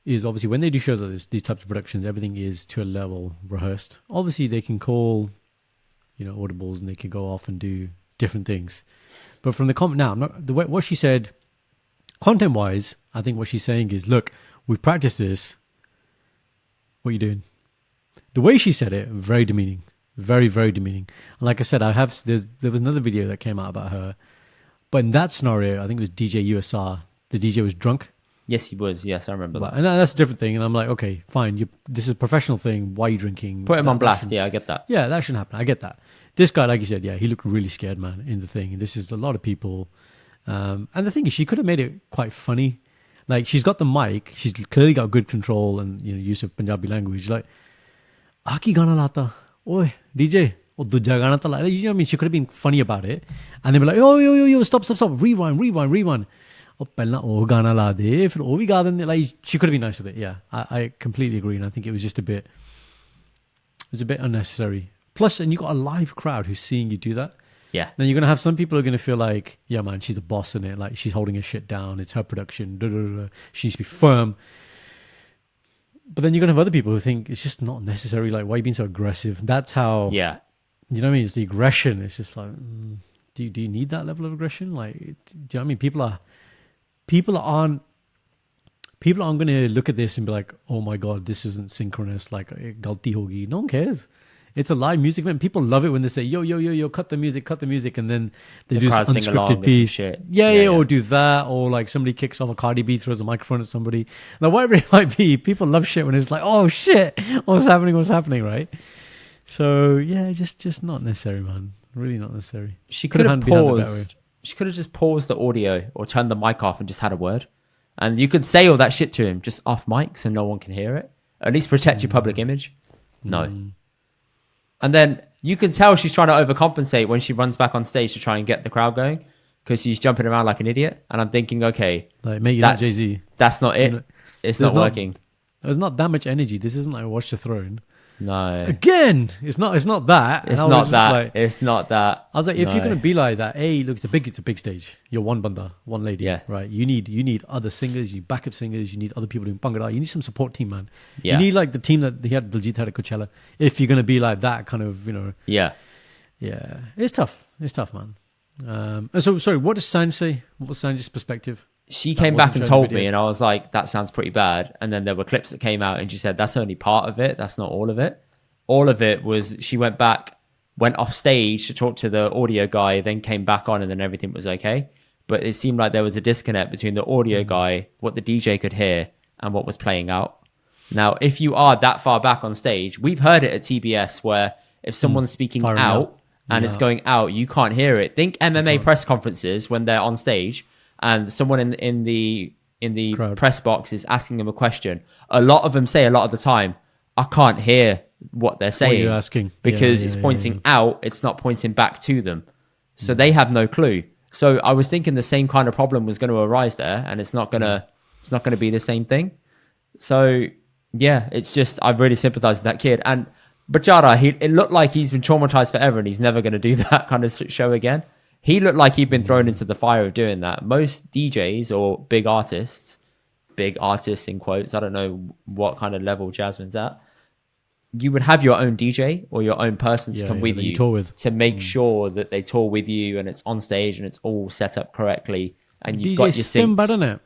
is obviously when they do shows like this, these types of productions, everything is to a level rehearsed. Obviously, they can call, audibles and they can go off and do different things. But from the comment now, what she said, content-wise, I think what she's saying is, look, we've practiced this. What are you doing? The way she said it, very demeaning. Very, very demeaning. And like I said, there was another video that came out about her. But in that scenario, I think it was DJ USR. The DJ was drunk. Yes, he was. Yes, I remember that. And that's a different thing. And I'm like, okay, fine. This is a professional thing. Why are you drinking? Put him on blast. Yeah, I get that. Yeah, that shouldn't happen. I get that. This guy, like you said, he looked really scared, man, in the thing. And this is a lot of people. And the thing is, she could have made it quite funny. Like, she's got the mic. She's clearly got good control and use of Punjabi language. Like, Aki gana lata. Oi, DJ. Or dujja gana ta la. You know what I mean? She could have been funny about it. And they were like, yo, stop. Rewind. Oh, pehla oh gana la de. Fir oh bhi ga denge. Like, she could have been nice with it. Yeah, I completely agree. And I think it was just a bit unnecessary. Plus, and you got a live crowd who's seeing you do that. Yeah. Then you're going to have some people who are going to feel like, yeah, man, she's a boss in it. Like, she's holding her shit down. It's her production. Da, da, da, da. She needs to be firm. But then you're going to have other people who think it's just not necessary. Like, why are you being so aggressive? That's how... Yeah. You know what I mean? It's the aggression. It's just like, do you need that level of aggression? Like, do you know what I mean? People aren't going to look at this and be like, oh my God, this isn't synchronous. Like, galti hogi. No one cares. It's a live music event. People love it when they say, yo, cut the music. And then they do this unscripted piece. Yeah, or do that. Or like somebody kicks off a Cardi B, throws a microphone at somebody. Now, whatever it might be, people love shit when it's like, oh shit, what's happening, right? So yeah, just not necessary, man. Really not necessary. She could have paused. She could have just paused the audio or turned the mic off and just had a word. And you could say all that shit to him just off mic so no one can hear it. At least protect your public image. No. And then you can tell she's trying to overcompensate when she runs back on stage to try and get the crowd going because she's jumping around like an idiot. And I'm thinking, okay, like, mate, you're not Jay-Z. That's not it. It's not working. There's not that much energy. This isn't like Watch the Throne. No. Again, it's not that. It's not that. It's not that. I was like, if you're gonna be like that, look, it's a big stage. You're one banda, one lady, right? You need other singers, you need backup singers, you need other people doing bhangra. You need some support team, man. Yeah. You need like the team that Diljit had at Coachella. If you're gonna be like that kind of, yeah. It's tough, man. So sorry, what does Sandh say? What was Sandh's perspective? She came back and told me, and I was like, that sounds pretty bad. And then there were clips that came out, and she said, that's only part of it. That's not all of it. All of it was she went back, went off stage to talk to the audio guy, then came back on, and then everything was okay. But it seemed like there was a disconnect between the audio guy, what the DJ could hear, and what was playing out. Now, if you are that far back on stage, we've heard it at TBS where if someone's speaking out and it's going out, you can't hear it. Think MMA press conferences when they're on stage and someone in the press box is asking them a question. A lot of them say a lot of the time, I can't hear what they're saying. What are you asking? Because it's pointing out, it's not pointing back to them. So they have no clue. So I was thinking the same kind of problem was going to arise there, and it's not gonna be the same thing. So yeah, it's just I really sympathize with that kid. And Bachara, it looked like he's been traumatized forever, and he's never going to do that kind of show again. He looked like he'd been thrown into the fire of doing that. Most DJs or big artists in quotes, I don't know what kind of level Jasmine's at, you would have your own DJ or your own person to come with you to make sure that they tour with you and it's on stage and it's all set up correctly and you've got your syncs.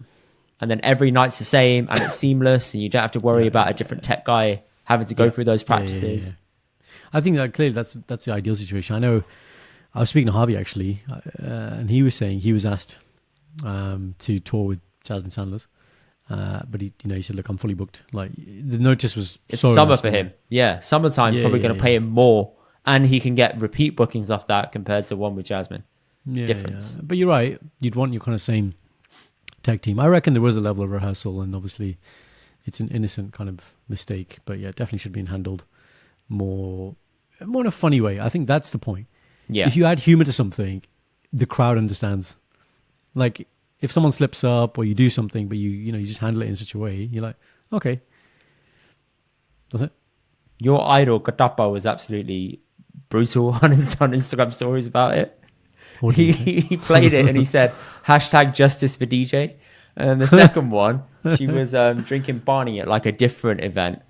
And then every night's the same and it's seamless and you don't have to worry about a different tech guy having to go through those practices. I think that clearly that's the ideal situation. I know I was speaking to Harvey actually, and he was saying he was asked to tour with Jasmine Sandlas, but he said, "Look, I'm fully booked." Like the notice was it's summer for him. Yeah, summertime's probably going to pay him more, and he can get repeat bookings off that compared to one with Jasmine. Difference. But you're right. You'd want your kind of same tag team. I reckon there was a level of rehearsal, and obviously it's an innocent kind of mistake. But yeah, definitely should have been handled more in a funny way. I think that's the point. Yeah. If you add humor to something, the crowd understands. Like if someone slips up or you do something, but you just handle it in such a way, you're like, okay. That's it. Your idol Katapa was absolutely brutal on Instagram stories about it. He played it and he said #justice for DJ. And the second one, she was drinking Barney at like a different event,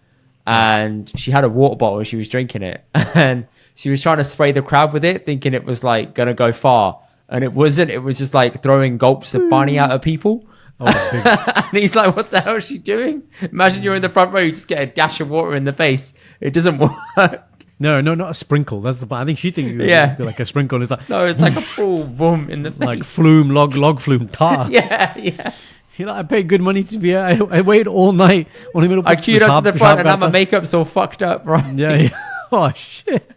and she had a water bottle and she was drinking it, and she was trying to spray the crowd with it, thinking it was like gonna go far, and it wasn't. It was just like throwing gulps of Barney out at people. And he's like, "What the hell is she doing?" Imagine you're in the front row, you just get a dash of water in the face. It doesn't work. No, not a sprinkle. That's the part. I think she thinks it would be like a sprinkle. It's like no, it's like a full boom in the face, like flume, log flume tar. yeah. I paid good money to be here. I waited all night. I queued up to the front and now my makeup's all fucked up, right? Yeah. Oh, shit.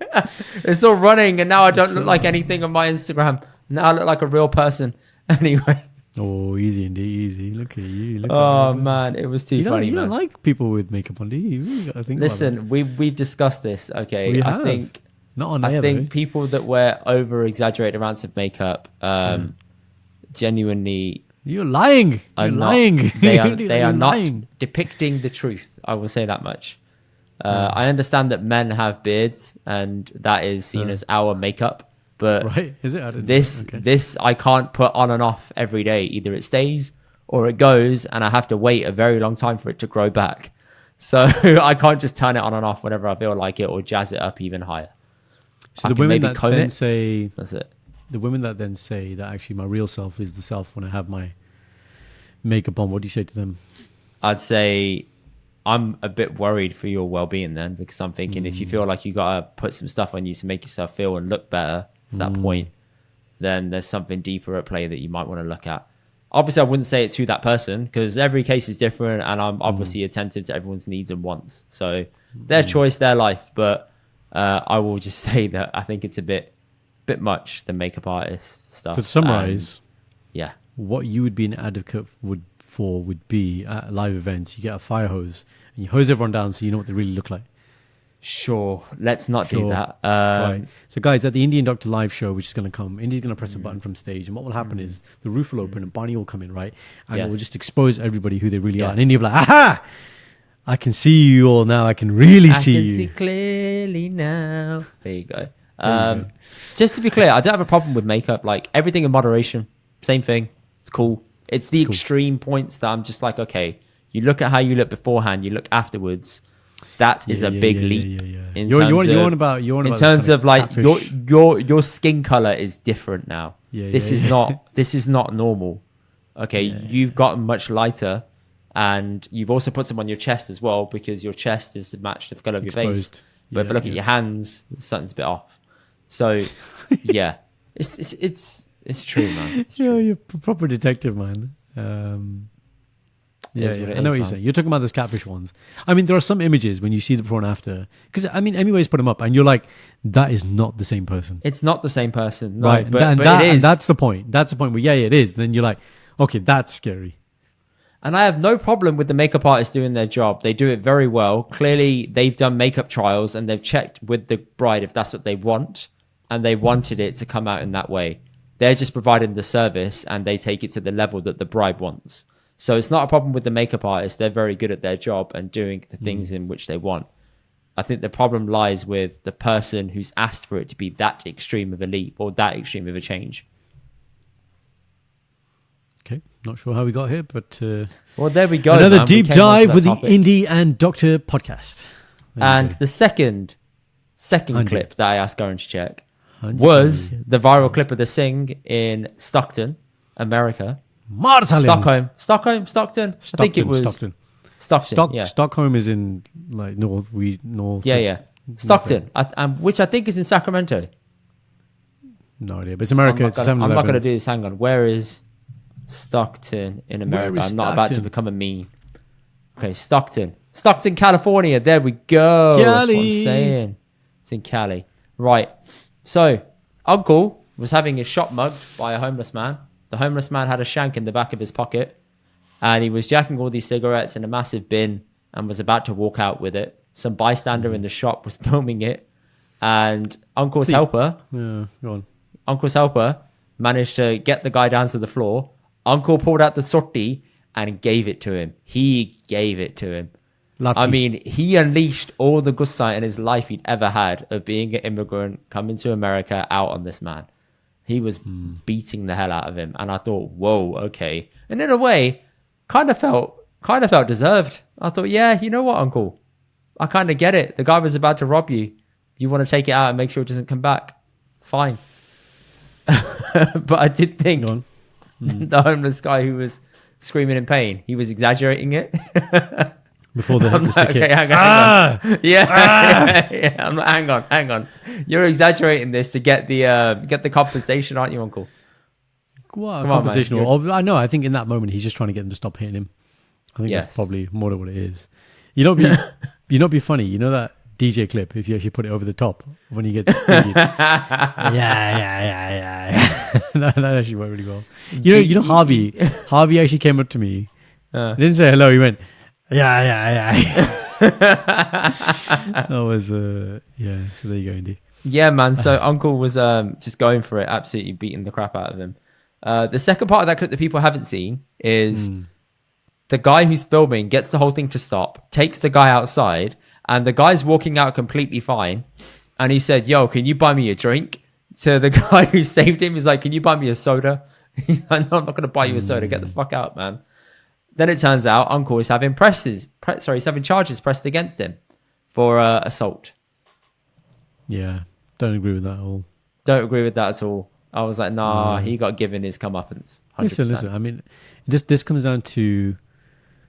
It's all running and now I don't look like anything on my Instagram. Now I look like a real person. Anyway. Oh, easy indeed, easy. Look at you. Man, it was too funny, man. You don't like people with makeup on, do you? You gotta think Listen, we've discussed this, okay? I think not on air, I think people that wear over-exaggerated amounts of makeup genuinely... You're lying. You're lying. They are not depicting the truth. I will say that much. I understand that men have beards and that is seen as our makeup, but right? Is it? This I can't put on and off every day. Either it stays or it goes, and I have to wait a very long time for it to grow back. So I can't just turn it on and off whenever I feel like it, or jazz it up even higher. So the women that then say that's it. The women that then say that actually my real self is the self when I have my makeup on, what do you say to them? I'd say I'm a bit worried for your well-being then, because I'm thinking if you feel like you gotta put some stuff on you to make yourself feel and look better to that point, then there's something deeper at play that you might want to look at. Obviously, I wouldn't say it to that person because every case is different, and I'm obviously attentive to everyone's needs and wants. So their choice, their life. But I will just say that I think it's a bit much, the makeup artist stuff. So to summarize, yeah, what you would be an advocate would be at live events, you get a fire hose and you hose everyone down so you know what they really look like. Sure, let's not do that. Right. So guys, at the Indy and Doctor live show, which is going to come, Indy's going to press a button from stage, and what will happen is the roof will open and Barney will come in, right? And it will just expose everybody who they really are. And Indy will be like, aha! I can see you all now. I can really see you. I can see clearly now. There you go. Just to be clear, I don't have a problem with makeup. Like, everything in moderation. Same thing. It's cool. It's the extreme points that I'm just like, okay, you look at how you look beforehand, you look afterwards. That is a big leap. In terms of like your skin color is different now. This is not normal. Okay, you've gotten much lighter, and you've also put some on your chest as well because your chest is matched the color of your face. But if I look at your hands, something's a bit off. So yeah, it's true, man. It's true. You're a proper detective, man. I know what you're saying. You're talking about those catfish ones. I mean, there are some images when you see the before and after. Because, I mean, anyways, put them up and you're like, that is not the same person. It's not the same person. No, right. But it is. And that's the point. That's the point where, it is. Then you're like, okay, that's scary. And I have no problem with the makeup artist doing their job. They do it very well. Clearly, they've done makeup trials and they've checked with the bride if that's what they want. And they wanted it to come out in that way. They're just providing the service and they take it to the level that the bride wants. So it's not a problem with the makeup artist. They're very good at their job and doing the things in which they want. I think the problem lies with the person who's asked for it to be that extreme of a leap or that extreme of a change. Okay, not sure how we got here, but... well, there we go. Another deep dive with the Indy and Doctor podcast. And the second clip that I asked Karan to check was the viral clip of the Singh in Stockton, America. Stockton. I think it was Stockton. Stockholm is in like north. Yeah. Stockton, which I think is in Sacramento. No idea, but it's America. I'm not going to do this. Hang on. Where is Stockton in America? I'm not about to become a meme. Okay, Stockton, California. There we go. Cali. That's what I'm saying. It's in Cali, right? So, Uncle was having his shop mugged by a homeless man. The homeless man had a shank in the back of his pocket and he was jacking all these cigarettes in a massive bin and was about to walk out with it. Some bystander in the shop was filming it and Uncle's helper managed to get the guy down to the floor. Uncle pulled out the sorti and gave it to him. He gave it to him. Lucky. I mean, he unleashed all the gussa in his life he'd ever had of being an immigrant, coming to America, out on this man. He was beating the hell out of him. And I thought, whoa, okay. And in a way, kind of felt deserved. I thought, yeah, you know what, Uncle? I kind of get it. The guy was about to rob you. You want to take it out and make sure it doesn't come back. Fine. But I did think the homeless guy who was screaming in pain, he was exaggerating it. Before they hit the stick. Okay, hang on. Yeah. I'm like, hang on. You're exaggerating this to get the compensation, aren't you, Uncle? Well, compensation. I know. I think in that moment he's just trying to get them to stop hitting him. I think that's probably more than what it is. You know, be funny. You know that DJ clip if you actually put it over the top when he gets. yeah. that actually went really well. You know, Harvey actually came up to me. He didn't say hello. He went. Yeah. That was So there you go, Indy. Yeah, man. So Uncle was just going for it, absolutely beating the crap out of him. The second part of that clip that people haven't seen is the guy who's filming gets the whole thing to stop, takes the guy outside, And the guy's walking out completely fine. And he said, yo, can you buy me a drink? To the guy who saved him, he's like, can you buy me a soda? He's like, no, I'm not going to buy you a soda. Get the fuck out, man. Then it turns out Uncle is having he's having charges pressed against him for assault. Yeah, don't agree with that at all. Don't agree with that at all. I was like, nah, he got given his comeuppance. 100%. Listen. I mean, this comes down to,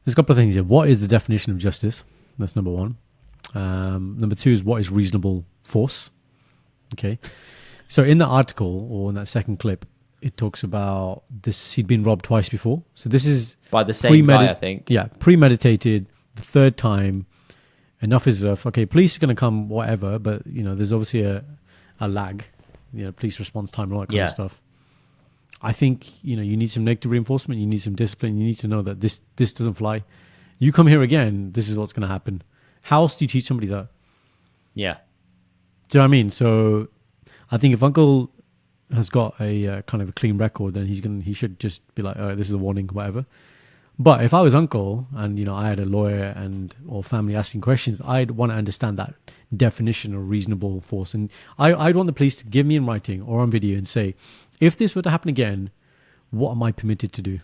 there's a couple of things here. What is the definition of justice? That's number one. Number two is what is reasonable force? Okay. So in the article, or in that second clip, it talks about this. He'd been robbed twice before. So this is by the same guy, I think. Yeah, premeditated. The third time, enough is enough. Okay, police are going to come, whatever. But there's obviously a lag. Police response time, all that kind of stuff. I think you need some negative reinforcement. You need some discipline. You need to know that this doesn't fly. You come here again, this is what's going to happen. How else do you teach somebody that? Yeah. Do you know what I mean? So I think if Uncle has got a kind of a clean record, then he should just be like, all right, this is a warning, whatever. But if I was Uncle and I had a lawyer or family asking questions, I'd want to understand that definition of reasonable force, and I'd want the police to give me in writing or on video and say, if this were to happen again, what am I permitted to do?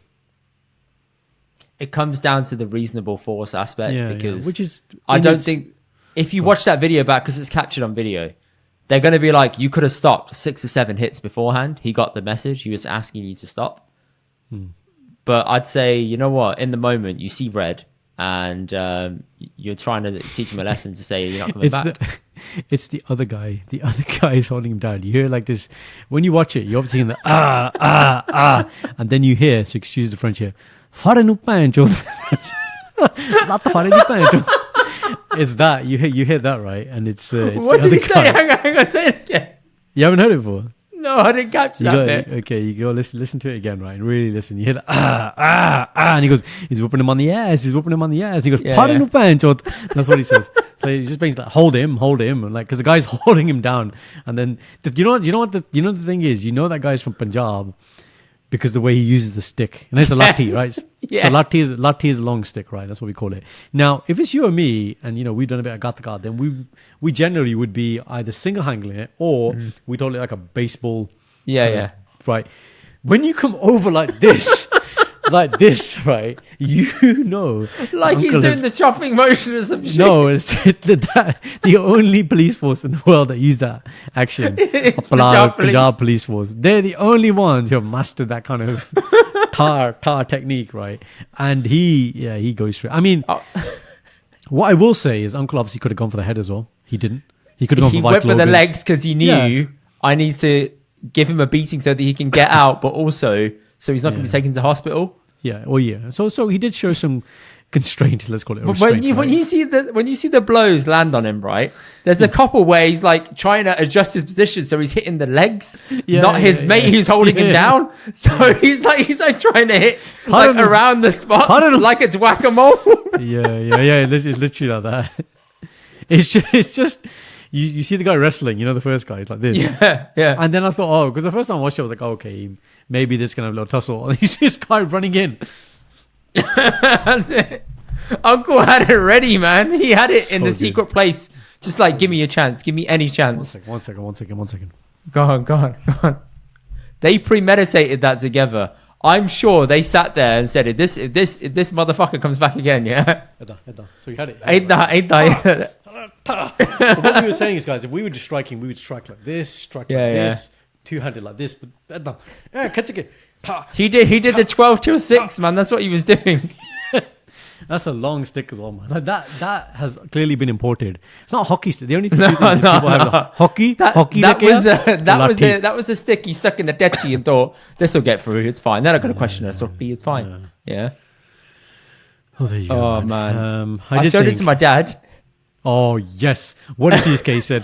It comes down to the reasonable force aspect, because which is, I don't think if you watch that video back, because it's captured on video, they're going to be like, you could have stopped 6 or 7 hits beforehand. He got the message. He was asking you to stop. But I'd say, you know what? In the moment, you see red, and you're trying to teach him a lesson to say you're not coming back. It's the other guy. The other guy is holding him down. You hear like this when you watch it. You're obviously in the and then you hear. So excuse the French here. It's that you hear that, right? And it's what the did other you say? guy. Hang on, say it again. You haven't heard it before? No, I didn't catch that bit. Okay, you go listen to it again, right? And really listen. You hear that and he goes, he's whooping him on the ass. He goes, pardon me, pancho. That's what he says. So he's just basically like, hold him, and like, because the guy's holding him down. And then you know what the thing is, that guy's from Punjab because the way he uses the stick, and it's a lathi, right? Yes. So lathi is a long stick, right? That's what we call it. Now, if it's you or me, and we've done a bit of gataka, then we generally would be either single handling it or we call it like a baseball. Yeah. Right. When you come over like this, like this, right? Like he's doing the chopping motion or some shit. No, it's the only police force in the world that use that action. Punjab police force. They're the only ones who have mastered that kind of tar technique, right? And he goes through. I mean, what I will say is Uncle obviously could have gone for the head as well. He didn't. He could have gone for vital organs. He went for the legs because he knew I need to give him a beating so that he can get out, but also so he's not going to be taken to hospital. Yeah. Oh, yeah. So he did show some constraint. Let's call it. But when you see the blows land on him, right? There's a couple where he's like trying to adjust his position, so he's hitting the legs, not his mate who's holding him down. So he's like trying to hit around the spots like it's whack-a-mole. Yeah. It's literally like that. It's just. You see the guy wrestling, the first guy, it's like this. Yeah. And then I thought, because the first time I watched it, I was like, okay, maybe this can have a little tussle. And he's this guy running in. That's it. Uncle had it ready, man. He had it in the secret place. Just like, give me a chance. Give me any chance. One second. Go on. They premeditated that together. I'm sure they sat there and said, if this motherfucker comes back again, yeah? So you had it. Ain't that. So what we were saying is, guys, if we were just striking, we would strike like this, this, two-handed like this. But he did the 12 till 6, man. That's what he was doing. That's a long stick as well, man. Like that has clearly been imported. It's not a hockey stick. The only two things people have hockey. That was a stick he stuck in the Desi and thought, this will get through. It's fine. They're not going to question us. It's fine. Yeah. Oh, there you go. Oh man. I showed it to my dad. Oh yes. What does he say?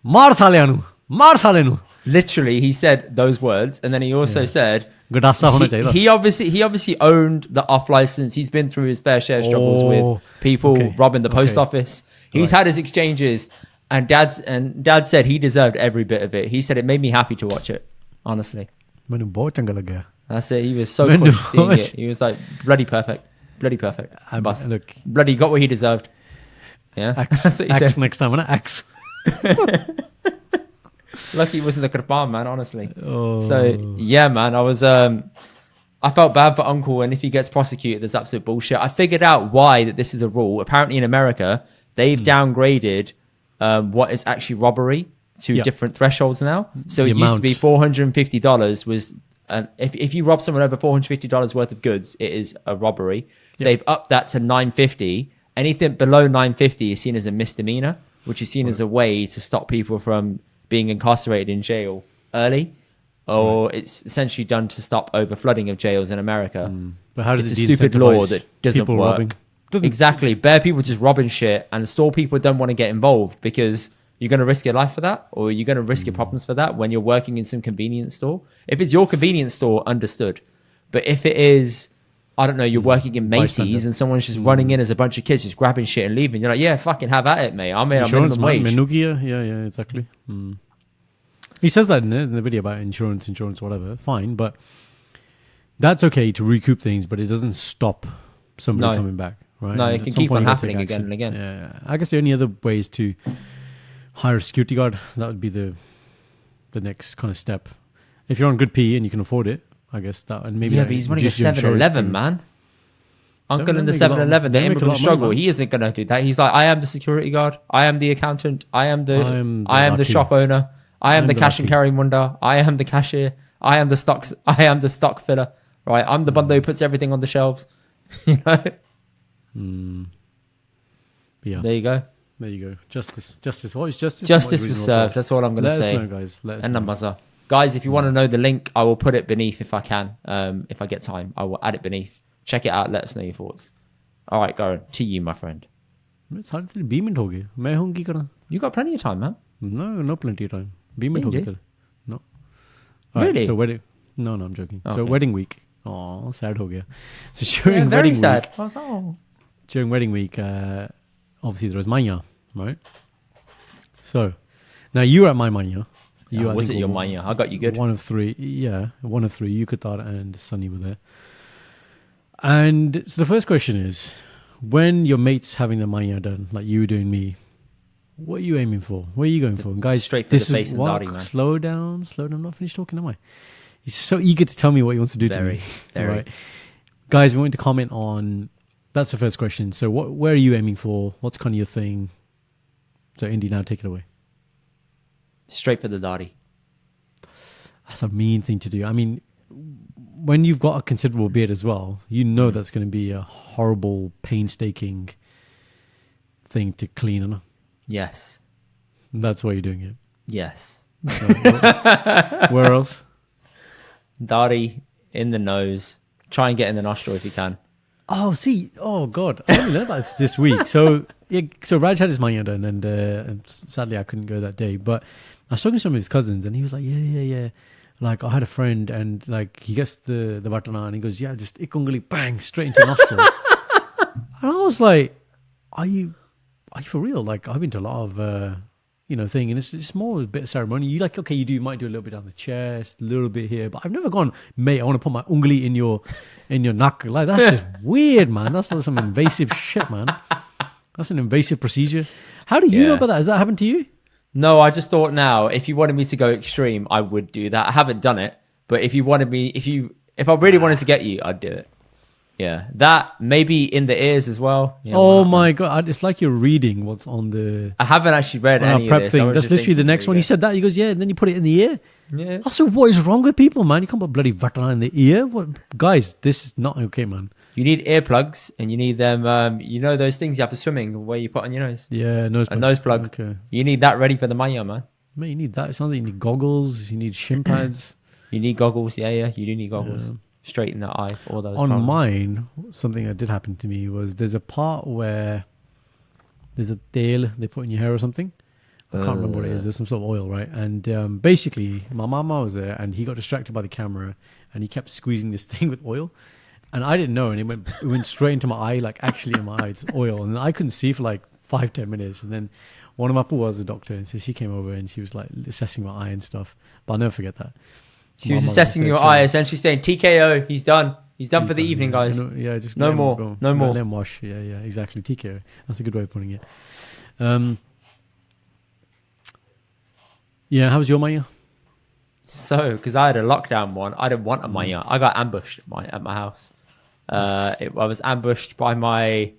Mar salenu. Literally, he said those words, and then he also said he obviously owned the off license. He's been through his fair share of struggles with people robbing the post office. He's had his exchanges, and dad said he deserved every bit of it. He said it made me happy to watch it. Honestly, that's it. He was so quick seeing it. He was like bloody perfect. Bloody got what he deserved. Yeah, Axe, that's what you axe said. next time, innit? Axe. Lucky it wasn't the Qurban, man, honestly. Oh. So, yeah, man, I felt bad for Uncle, and if he gets prosecuted, there's absolute bullshit. I figured out why that this is a rule. Apparently in America, they've downgraded what is actually robbery to different thresholds now. So it used to be $450 was, if you rob someone over $450 worth of goods, it is a robbery. Yep. They've upped that to $950. Anything below $950 is seen as a misdemeanor, which is seen as a way to stop people from being incarcerated in jail early, or it's essentially done to stop over flooding of jails in America. But how does it's it a stupid law that doesn't people work. robbing? Exactly. Bare people just robbing shit, and store people don't want to get involved because you're going to risk your life for that, or you're going to risk your problems for that when you're working in some convenience store. If it's your convenience store, understood. But if it is, I don't know, you're working in Macy's and someone's just running in as a bunch of kids just grabbing shit and leaving, you're like, yeah, fucking have at it, mate. I'm in a minimum wage. Menugia, yeah, exactly. He says that in the video about insurance, whatever. Fine, but that's okay to recoup things, but it doesn't stop somebody coming back, right? No, And it at can some keep point on you gotta happening take again action. and again. Yeah, I guess the only other way is to hire a security guard. That would be the next kind of step. If you're on good P and you can afford it, I guess that, and maybe Yeah, but he's running a reduce your insurance 7-Eleven, premium. man. Uncle in the 7-Eleven 7-Eleven, the they make a lot immigrant of money, struggle. man. He isn't going to do that. He's like, I am the security guard. I am the accountant. I am the lucky. shop owner. I am the cash and lucky. carry Munda. I am the cashier. I am the stock filler. Right? I'm the Bundha who puts everything on the shelves. You know? Yeah. There you go. There you go. Justice. What is justice? Justice was served. That's all I'm going to say. Let us know, guys. Let us And know. Namaza. Guys, if you want to know the link, I will put it beneath if I can. If I get time, I will add it beneath. Check it out. Let us know your thoughts. All right, Karan, to you, my friend. साढ़े 3 minute हो गए मैं हूँ की करा You got plenty of time, man. no plenty of time 20 minute हो गए Indy? तेरे no All right, Really? so wedding no I'm joking so Okay. wedding week oh sad हो गया so during Yeah, very wedding sad. week I was, oh. during wedding week obviously there was Maiyan right so now you were at my Maiyan You I was think it your were Maiyan? I got you good. one of three you Qatar and Sunny were there and so the first question is when your mate's having the Maiyan done like you were doing me what are you aiming for? Where are you going for? And guys, straight for this the face is and what? Dari, man. Slow down. I'm not finished talking, am I? He's so eager to tell me what he wants to do to Very, me. very. Right. Guys, we want to comment on, that's the first question. So where are you aiming for? What's kind of your thing? So Indy, now take it away. Straight for the Dari. That's a mean thing to do. I mean, when you've got a considerable beard as well, you know that's going to be a horrible, painstaking thing to clean. Huh? Yes. That's why you're doing it. Yes. So, where else? Dari in the nose. Try and get in the nostril if you can. Oh, see, oh God, I only learned about this week. So, so Raj had his Maiyan done, and sadly I couldn't go that day. But I was talking to some of his cousins, and he was like, yeah. Like I had a friend, and like he gets the vatana, and he goes, yeah, just ikungli, bang, straight into the nostril. And I was like, are you for real? Like I've been to a lot of thing, and it's more a bit of ceremony. You like, okay, you might do a little bit down the chest, a little bit here, but I've never gone, mate, I want to put my ungli in your knuckle. Like that's just weird, man. That's like some invasive shit, man. That's an invasive procedure. How do you know about that? Has that happened to you? No, I just thought now, if you wanted me to go extreme, I would do that. I haven't done it, but if you wanted me, if I really wanted to get you, I'd do it. Yeah, that maybe in the ears as well. Yeah, oh my God, it's like you're reading what's on the I haven't actually read any prep of this. thing. That's literally the next one. He said that. He goes, yeah, and then you put it in the ear. Yeah. Also, what is wrong with people, man? You can't put bloody vatana in the ear. What, guys? This is not okay, man. You need earplugs, and you need them. You know those things you have for swimming where you put on your nose. Yeah, nose A nose plug. Okay. You need that ready for the Maiyan, man. Man, you need that. It sounds like you need goggles. You need shin pads. You need goggles. Yeah, you do need goggles. Yeah. Straight in the eye. All those. On problems. mine, something that did happen to me was there's a part where there's a tail they put in your hair or something. I can't remember what it is. There's some sort of oil, right? And basically, my mama was there, and he got distracted by the camera, and he kept squeezing this thing with oil. And I didn't know, and it went straight into my eye, like actually in my eye, it's oil. And I couldn't see for like 5-10 minutes. And then one of my people was a doctor, and so she came over and she was like assessing my eye and stuff. But I'll never forget that. She was assessing your eye, essentially saying, TKO, he's done. He's done for the evening, guys. Yeah, just no more. No more. Let him wash. Yeah, exactly. TK. That's a good way of putting it. Yeah, how was your Maiyan? So, because I had a lockdown one, I didn't want a Maiyan. I got ambushed at my house. I was ambushed by my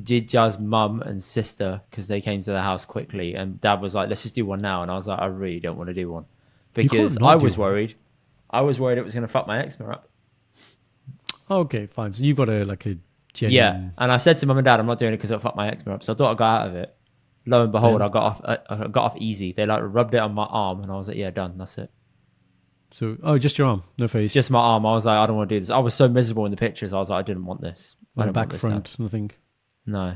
Jidja's mum and sister because they came to the house quickly, and Dad was like, "Let's just do one now," and I was like, "I really don't want to do one because I was worried. I was worried it was going to fuck my eczema up." Okay, fine. So you got a genuine... and I said to Mum and Dad, "I'm not doing it because it'll fuck my eczema up." So I thought I got out of it. Lo and behold, I got off easy. They rubbed it on my arm, and I was like, "Yeah, done. That's it." So, just your arm, no face. Just my arm. I was like, "I don't want to do this." I was so miserable in the pictures. I was like, "I didn't want this." Back, front, nothing. No,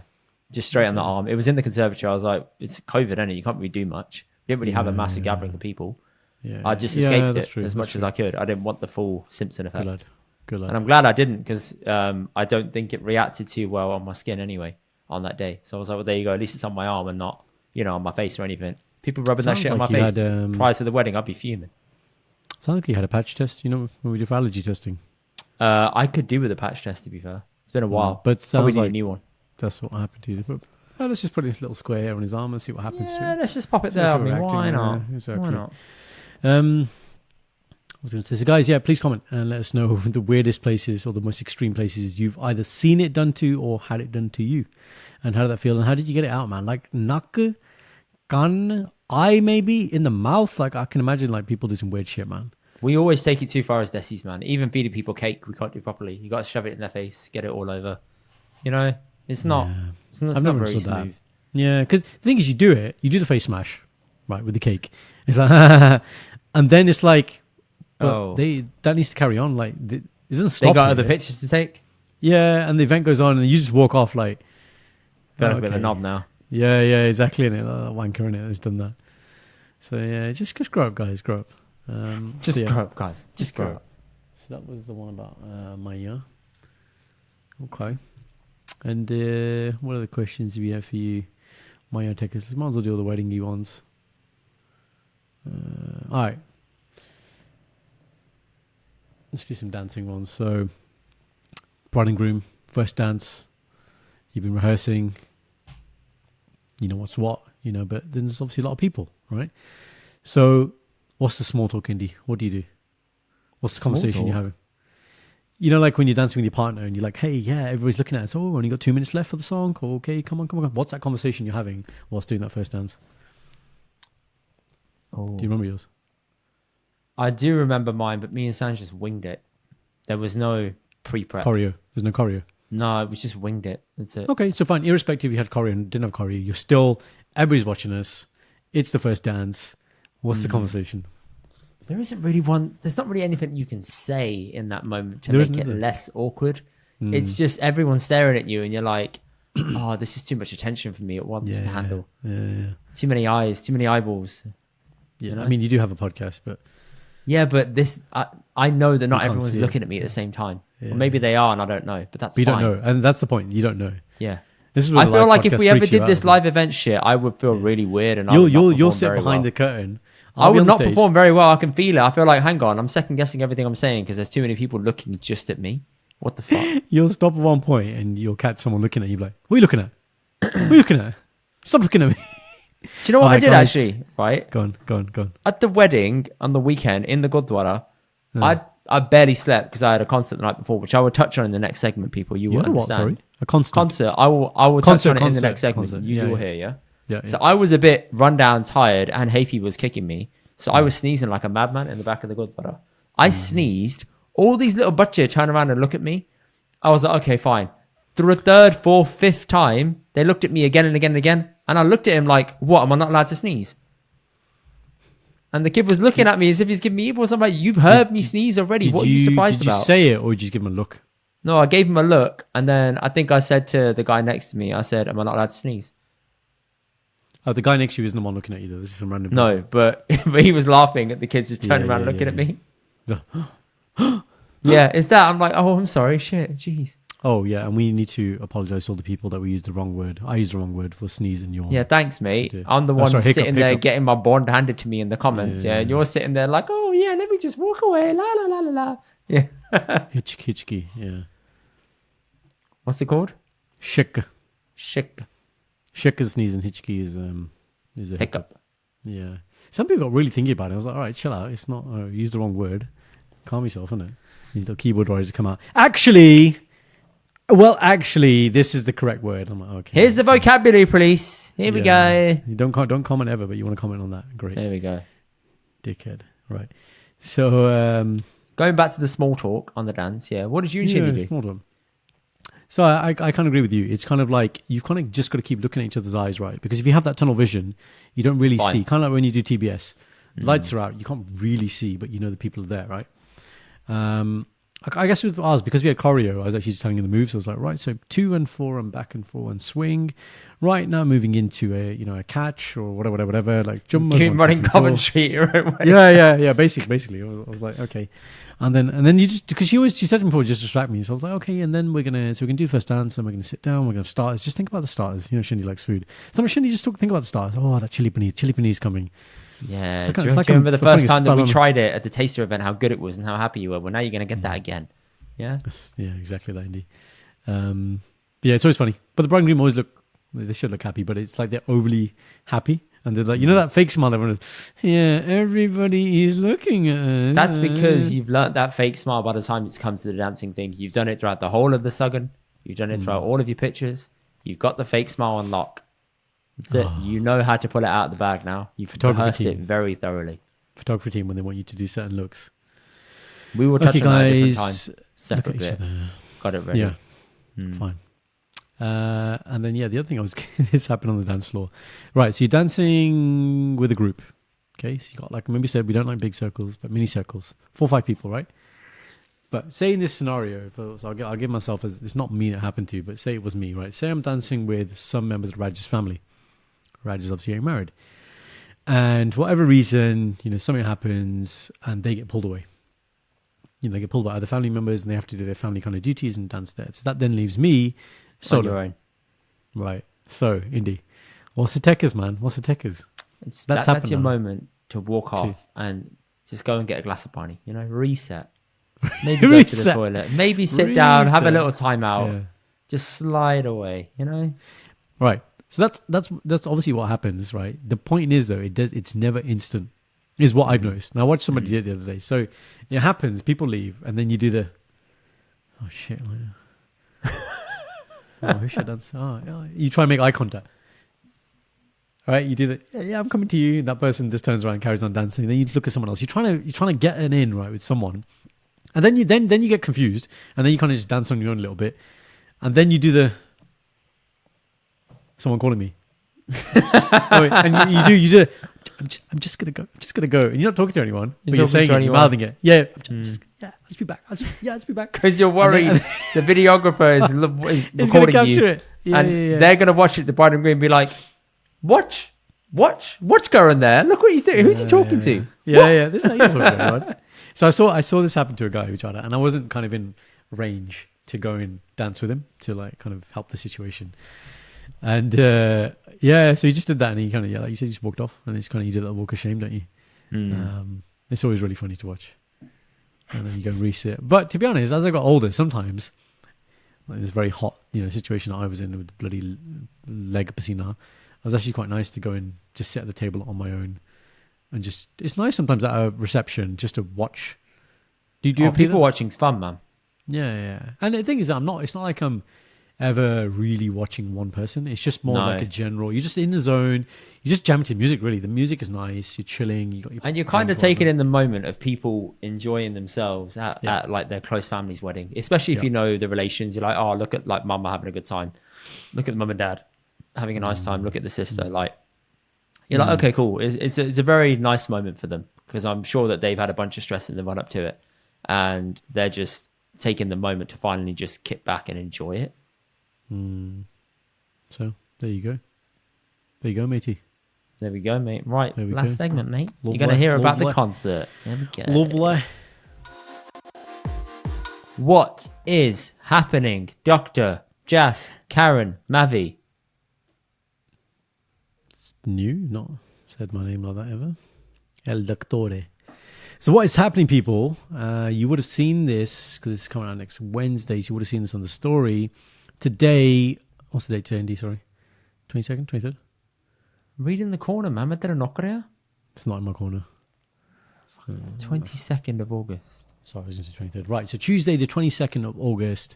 just straight on the arm. It was in the conservatory. I was like, "It's COVID, isn't it? You can't really do much." We didn't really have a massive gathering of people. Yeah, I just escaped it as much as I could. I didn't want the full Simpson effect. Good lad. And I'm glad I didn't because I don't think it reacted too well on my skin anyway on that day. So I was like, well, there you go. At least it's on my arm and not, on my face or anything. People rubbing that shit on my face prior to the wedding, I'd be fuming. Sounds like you had a patch test, when we do for allergy testing. I could do with a patch test, to be fair. It's been a while. But sounds like a new one. That's what happened to you. But, let's just put this little square here on his arm and see what happens to it. Let's just pop it there. I mean, why not? Exactly. Why not? I was going to say, so guys, please comment and let us know the weirdest places or the most extreme places you've either seen it done to or had it done to you. And how did that feel? And how did you get it out, man? Like, nak, kan, eye maybe, in the mouth? Like, I can imagine, people do some weird shit, man. We always take it too far as Desis, man. Even feeding people cake, we can't do properly. You got to shove it in their face, get it all over. It's not. Yeah. It's not very smooth. That. Yeah, because the thing is, you do the face smash, right, with the cake. It's like, and then it's like, that needs to carry on. It doesn't stop. They got other pictures to take. Yeah, and the event goes on, and you just walk off like. Got a bit of a knob now. Yeah, exactly. In it, wanker in it has done that. So yeah, just grow up, guys. Grow up. Grow up, guys. Just grow up. So that was the one about Maiyan. Okay. And what other questions do we have for you, Maiyan takers? Might as well do all the wedding-y ones. All right. Let's do some dancing ones. So, bride and groom, first dance. You've been rehearsing. You know what's what, but then there's obviously a lot of people, right? So, what's the small talk, Indy? What do you do? What's the conversation you're having? Like when you're dancing with your partner and you're like, hey, yeah, everybody's looking at us. Oh, only got 2 minutes left for the song. Oh, okay, come on. What's that conversation you're having whilst doing that first dance? Oh. Do you remember yours? I do remember mine, but me and Sam just winged it. There was no pre-prep. Choreo. There's no choreo. No, we just winged it. That's it. Okay, so fine. Irrespective if you had choreo and didn't have choreo, you're still, everybody's watching us. It's the first dance. What's the conversation? There isn't really one. There's not really anything you can say in that moment to make it less awkward. It's just everyone staring at you and you're like, oh, this is too much attention for me at once to handle. Yeah. Too many eyes, too many eyeballs. Yeah, I mean, you do have a podcast, but... Yeah, but this, I know that not everyone's looking at me at the same time. Yeah. Or maybe they are and I don't know, but that's fine. You don't know, and that's the point. You don't know. Yeah. This is I feel like if we ever did this live event shit, I would feel really weird and you'll sit behind the curtain. I would not perform very well. I can feel it. I feel like, hang on, I'm second guessing everything I'm saying because there's too many people looking just at me. What the fuck? You'll stop at one point and you'll catch someone looking at you like, what are you looking at? What are you looking at? Stop looking at me. Do you know what I did actually? Right? Go on. At the wedding on the weekend in the Gurdwara, I barely slept because I had a concert the night before, which I will touch on in the next segment, people. You will understand. What, sorry? A concert. I will touch on it in the next segment. You will hear, yeah? Yeah. So I was a bit run down, tired, and Hafey was kicking me. So I was sneezing like a madman in the back of the Gurdwara. I sneezed. All these little butchers turn around and look at me. I was like, okay, fine. Through a third, fourth, fifth time, they looked at me again and again and again. And I looked at him like, what? Am I not allowed to sneeze? And the kid was looking at me as if he's giving me evil. So I'm like, you've heard me sneeze already. What are you surprised about? Did you say it or did you just give him a look? No, I gave him a look. And then I think I said to the guy next to me, I said, am I not allowed to sneeze? Oh, the guy next to you isn't the one looking at you, though. This is some random person. No, but he was laughing at the kids just turning around looking at me. Yeah, it's that. I'm like, oh, I'm sorry. Shit, jeez. Oh, yeah, and we need to apologise to all the people that we used the wrong word. I used the wrong word for sneeze and yawn. Yeah, thanks, mate. I'm the one sitting there getting my bond handed to me in the comments. Yeah, and you're sitting there like, oh, yeah, let me just walk away. La, la, la, la, la. Yeah. Hitchki, yeah. What's it called? Shik. Shik. Shik is sneeze and hitchki is a Hiccup. Yeah. Some people got really thinky about it. I was like, all right, chill out. It's not, use the wrong word. Calm yourself, innit? These little keyboard warriors come out. Actually, this is the correct word. I'm like, okay. Here's the vocabulary police. Here we go. You don't comment ever, but you want to comment on that. Great. There we go. Dickhead. Right. So, going back to the small talk on the dance, yeah. What did you and Shinny do? Small talk. So I kind of agree with you. It's kind of like you've kind of just got to keep looking at each other's eyes, right? Because if you have that tunnel vision, you don't really see. Kind of like when you do TBS, lights are out, you can't really see, but you know the people are there, right? I guess with ours, because we had choreo, I was actually just telling you the moves. I was like, right, so 2 and 4 and back and 4 and swing. Right now, moving into a catch or whatever. Like jump. Running commentary. Yeah. Basically, I was like, okay. And then you just, because she said to me before, just distract me. So I was like, okay. And then we can do the first dance, and we're gonna sit down. We're gonna have starters. Just think about the starters. You know, Shindy likes food. Sometimes Shindy just think about the starters. Oh, that chili paneer's coming. Yeah. Do you remember the first time that we tried it at the taster event? How good it was and how happy you were. Well, now you're gonna get that again. Yeah. Yeah, exactly that, Indy. Yeah, it's always funny. But the bride and groom always they should look happy, but it's like they're overly happy. And they're like, you know that fake smile everyone is, yeah, everybody is looking at us. That's because you've learnt that fake smile by the time it's come to the dancing thing. You've done it throughout the whole of the Suggen. You've done it throughout all of your pictures. You've got the fake smile on lock. That's it. You know how to pull it out of the bag now. You've rehearsed it very thoroughly. Photography team, when they want you to do certain looks. We will touch on that at a different time. Separate bit. Got it ready. Yeah, fine. And then, the other thing this happened on the dance floor. Right, so you're dancing with a group. Okay, so you got, like maybe said, we don't like big circles, but mini circles. 4 or 5 people, right? But say in this scenario, so I'll give myself as, it's not me that happened to, but say it was me, right? Say I'm dancing with some members of Raj's family. Raj is obviously getting married. And for whatever reason, something happens and they get pulled away. They get pulled by other family members and they have to do their family kind of duties and dance there. So that then leaves me solo. On your own. Right. So, Indy, what's the techers, man? What's the techers? That's your moment to walk off and just go and get a glass of pani. Reset. Maybe go to the toilet. Maybe sit down, have a little time out. Yeah. Just slide away, Right. So that's obviously what happens, right? The point is, though, it's never instant. Is what I've noticed. Now, I watched somebody do it the other day. So it happens, people leave, and then you do the, oh shit, who should dance? Oh, yeah. You try and make eye contact. All right, you do the, yeah, I'm coming to you. And that person just turns around and carries on dancing. Then you look at someone else. You're trying to get an in, right, with someone, and then you get confused, and then you kind of just dance on your own a little bit, and then you do the, someone calling me. And you do. I'm just gonna go. And you're not talking to anyone, but you're saying it, you're mouthing it. Yeah, let's be back. Let's be back. Because you're worried the videographer is recording you, it. They're gonna watch it. The bride and groom be like, watch going there. Look what he's doing. Who's he talking to? Yeah. This is how you're talking about. So I saw this happen to a guy who tried it, and I wasn't kind of in range to go and dance with him to like kind of help the situation. And so he just did that, and he kind of, like you said, he just walked off, and it's kind of, you did that walk of shame, don't you? It's always really funny to watch. And then you go and reset. But to be honest, as I got older, sometimes, like this very hot, situation that I was in with the bloody leg pasina, it was actually quite nice to go and just sit at the table on my own, and just, it's nice sometimes at a reception just to watch. Do you people watching's fun, man. Yeah. And the thing is, it's not like I'm ever really watching one person. It's just more like a general, you're just in the zone, you just jam to music. Really, the music is nice, you're chilling, and you're kind of taking in the moment of people enjoying themselves at like their close family's wedding, especially if you know the relations. You're like, oh, look at like mama having a good time, look at mum and dad having a nice time, look at the sister, like you're like, okay, cool. It's a very nice moment for them, because I'm sure that they've had a bunch of stress in the run up to it, and they're just taking the moment to finally just kick back and enjoy it. So there you go, matey. There we go, mate. Right, last segment, mate. Lovely. You're gonna hear about the concert. There we go. Lovely. What is happening, Doctor, Jas, Karan, Mavi? It's new, not said my name like that ever. El Doctore. So what is happening, people? You would have seen this because this is coming out next Wednesday. So you would have seen this on the story today. What's the date today, Indy? Sorry, 22nd, 23rd. Read in the corner, man. I didn't knock it. It's not in my corner. 22nd of August. Sorry, I was going to say 23rd. Right, so Tuesday, the 22nd of August,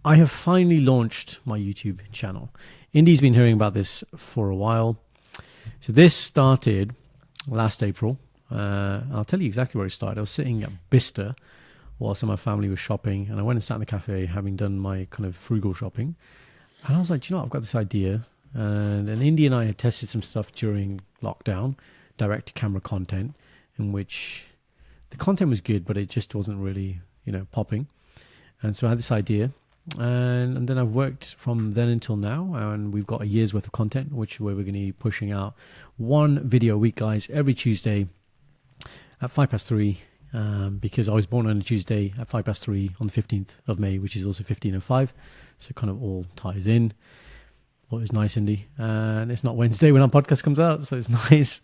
I have finally launched my YouTube channel. Indy's been hearing about this for a while. So this started last April. I'll tell you exactly where it started. I was sitting at Bicester while some of my family was shopping, and I went and sat in the cafe having done my kind of frugal shopping. And I was like, do you know what? I've got this idea. And Indy and I had tested some stuff during lockdown, direct-to-camera content, in which the content was good, but it just wasn't really, popping. And so I had this idea. And then I've worked from then until now, and we've got a year's worth of content, where we're going to be pushing out one video a week, guys, every Tuesday at 3:05, because I was born on a Tuesday at 3:05 on the 15th of May, which is also 15:05, so it kind of all ties in. Well, it's nice, Indy, and it's not Wednesday when our podcast comes out, so it's nice.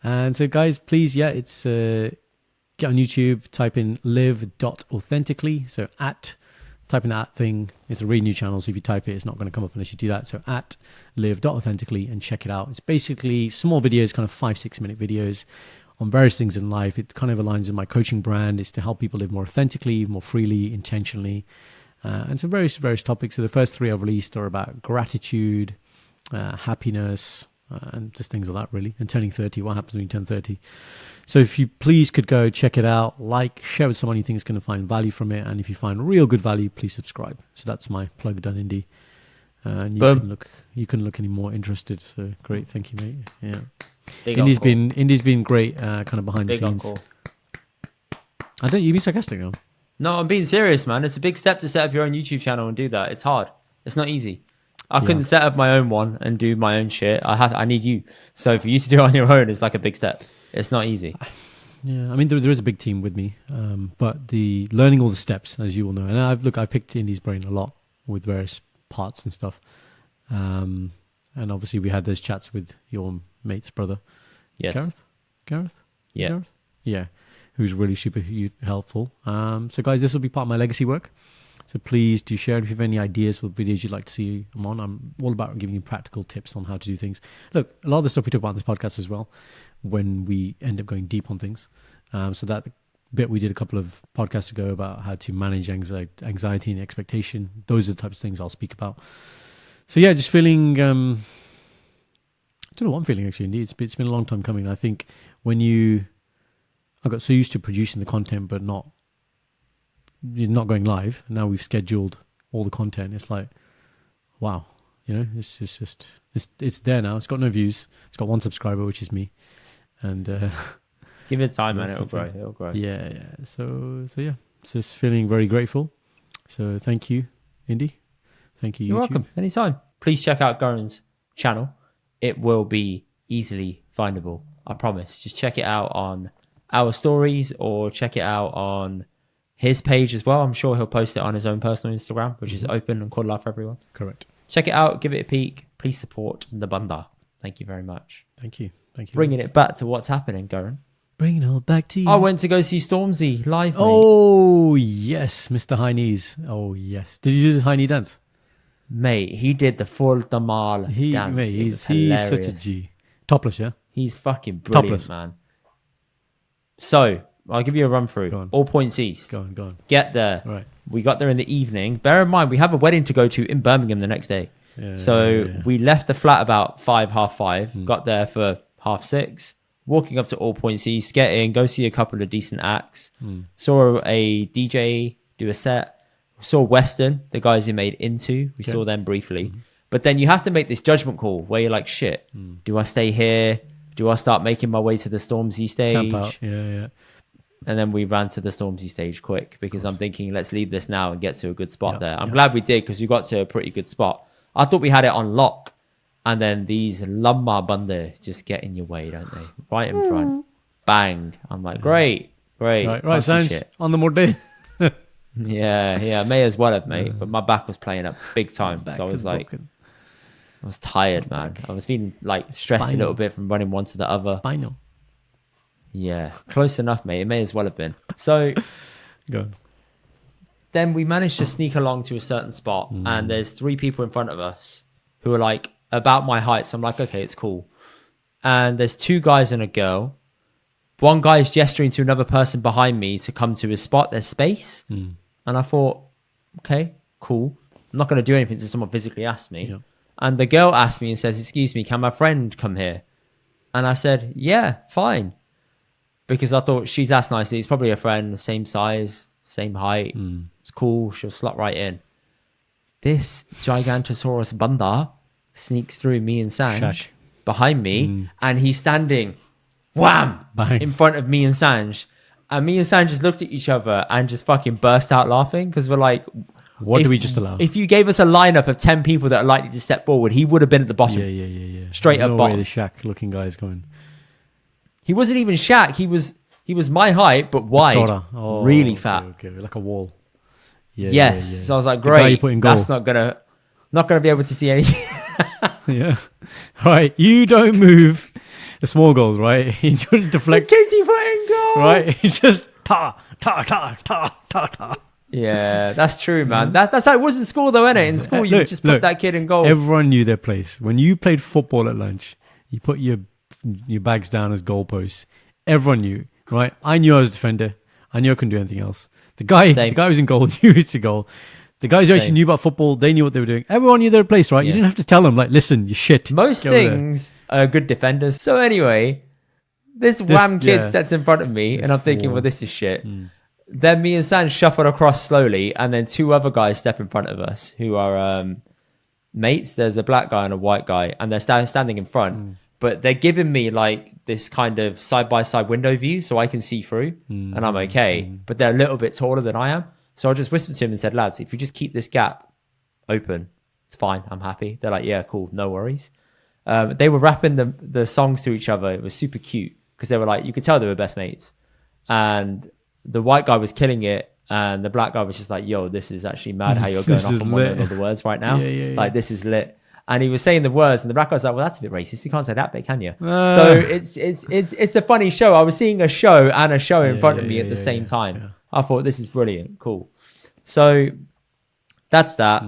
And so, guys, please, it's get on YouTube, type in live.authentically, so type in that thing. It's a really new channel, so if you type it, it's not going to come up unless you do that. So at live.authentically, and check it out. It's basically small videos, kind of 5-6 minute videos on various things in life. It kind of aligns with my coaching brand. It's to help people live more authentically, more freely, intentionally. And some various topics. So the first 3 I've released are about gratitude, happiness, and just things like that, really. And turning 30, what happens when you turn 30. So if you please could go check it out, share with someone you think is going to find value from it. And if you find real good value, please subscribe. So that's my plug done, Indy. And you couldn't look any more interested. So great. Thank you, mate. Yeah. Indy's been great, kind of behind the scenes. Uncle. You be sarcastic now. No, I'm being serious, man. It's a big step to set up your own YouTube channel and do that. It's hard. It's not easy. I couldn't set up my own one and do my own shit. I need you. So for you to do it on your own is like a big step. It's not easy. Yeah, I mean, there is a big team with me, but the learning all the steps, as you all know, and I picked Indy's brain a lot with various parts and stuff. And obviously we had those chats with your mate's brother. Yes. Gareth? Yeah. Gareth? Yeah. Who's really super helpful. So guys, this will be part of my legacy work. So please do share if you have any ideas for videos you'd like to see them on. I'm all about giving you practical tips on how to do things. Look, a lot of the stuff we talk about on this podcast as well, when we end up going deep on things. So that bit we did a couple of podcasts ago about how to manage anxiety and expectation, those are the types of things I'll speak about. So yeah, just feeling, I don't know what I'm feeling actually, indeed. It's been a long time coming. I think I got so used to producing the content, but not going live. Now we've scheduled all the content. It's like, wow, it's there now. It's got no views. It's got 1 subscriber, which is me. And give it time, man. It'll grow. Yeah. So yeah. So it's feeling very grateful. So thank you, Indy. Thank you, YouTube. You're welcome. Anytime. Please check out Karan's channel. It will be easily findable. I promise. Just check it out on our stories or check it out on his page as well. I'm sure he'll post it on his own personal Instagram, which is open and called Live for Everyone. Correct. Check it out. Give it a peek. Please support the Bundha. Thank you very much. Thank you. Bringing it back to what's happening, Karan. Bringing it all back to you. I went to go see Stormzy live, mate. Oh, yes. Mr. High Knees. Oh, yes. Did you do the high knee dance? Mate, he did the full Damal dance. Mate, he's such a G. Topless, yeah? He's fucking brilliant, man. So, I'll give you a run through. All points east. Go on. Get there. Right. We got there in the evening. Bear in mind, we have a wedding to go to in Birmingham the next day. We left the flat about 5:30. Got there for 6:30. Walking up to All Points East, get in, go see a couple of decent acts. Saw a DJ do a set. Saw Western, the guys who made Into. We saw them briefly. But then you have to make this judgment call where you're like, shit, do I stay here? Do I start making my way to the Stormzy stage? Camp out. Yeah. And then we ran to the Stormzy stage quick because I'm thinking, let's leave this now and get to a good spot there. I'm glad we did because we got to a pretty good spot. I thought we had it on lock. And then these Lamma Bundha just get in your way, don't they? Right in front. Bang. I'm like, great. Right, sounds on the more day. Yeah, may as well have, mate. But my back was playing up big time. So I was like, I was tired, man. I was feeling like stressed a little bit from running one to the other. Spinal. Yeah, close enough, mate. It may as well have been. So Go on. then we managed to sneak along to a certain spot, and there's 3 people in front of us who are like about my height. So I'm like, okay, it's cool. And there's 2 guys and a girl. One guy is gesturing to another person behind me to come to his spot. There's space. And I thought, okay, cool. I'm not going to do anything until someone physically asks me. Yeah. And the girl asked me and says, excuse me, can my friend come here? And I said, yeah, fine. Because I thought she's asked nicely. It's probably a friend, same size, same height. It's cool. She'll slot right in. This Gigantosaurus Bundha sneaks through me and Sanj behind me, and he's standing, wham, Bang. in front of me and Sanj. And me and Sanj just looked at each other and just fucking burst out laughing because we're like, what do we just allow? If you gave us a lineup of 10 people that are likely to step forward, he would have been at the bottom. Yeah. Straight There's up no way bottom. the Shaq-looking guy is going. He wasn't even Shaq. He was my height, but wide. Oh, really fat. Okay, like a wall. Yeah. Yes. Yeah. So I was like, The guy you great. put in goal. That's not gonna be able to see anything. Yeah. Right. You don't move the small goals, right? You just deflect. Katie put in goal. Right. You just ta. Yeah, that's true, man. That's how it was in school, though, innit? In school, you just put that kid in goal. Everyone knew their place. When you played football at lunch, you put your bags down as goalposts. Everyone knew, right? I knew I was a defender. I knew I couldn't do anything else. The guy who was in goal knew it's a goal. The guys who actually knew about football, they knew what they were doing. Everyone knew their place, right? You didn't have to tell them, like, listen, you shit. Most Singhs are good defenders. So anyway, this wham kid steps in front of me, and I'm thinking, well, this is shit. Then me and Sanj shuffle across slowly, and then 2 other guys step in front of us who are mates. There's a black guy and a white guy, and they're standing in front. But they're giving me like this kind of side-by-side window view so I can see through, and I'm okay. But they're a little bit taller than I am. So I just whispered to him and said, lads, if you just keep this gap open, it's fine. I'm happy. They're like, yeah, cool. No worries. They were rapping the songs to each other. It was super cute because they were like, you could tell they were best mates. And the white guy was killing it. And the black guy was just like, yo, this is actually mad how you're going off on one of the words right now. Like, this is lit. And he was saying the words, and the black guy was like, well, that's a bit racist. You can't say that bit, can you? So it's a funny show. I was seeing a show and a show in front of me at the same time. Yeah. I thought, this is brilliant. Cool. So that's that.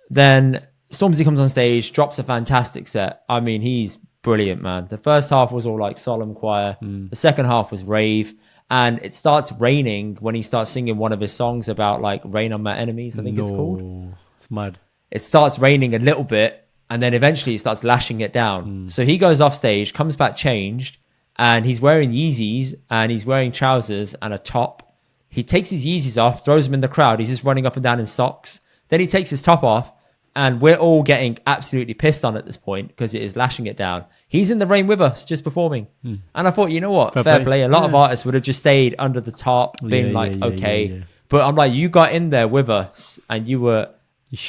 Then Stormzy comes on stage, drops a fantastic set. I mean, he's brilliant, man. The first half was all like solemn choir. The second half was rave. And it starts raining when he starts singing one of his songs about like rain on my enemies, I think it's called. It's mad. It starts raining a little bit, and then eventually he starts lashing it down. So he goes off stage, comes back changed, and he's wearing Yeezys, and he's wearing trousers and a top. He takes his Yeezys off, throws them in the crowd. He's just running up and down in socks. Then he takes his top off, and we're all getting absolutely pissed on at this point because it is lashing it down. He's in the rain with us, just performing. And I thought, you know what? Fair play. A lot of artists would have just stayed under the top, being okay. But I'm like, you got in there with us, and you were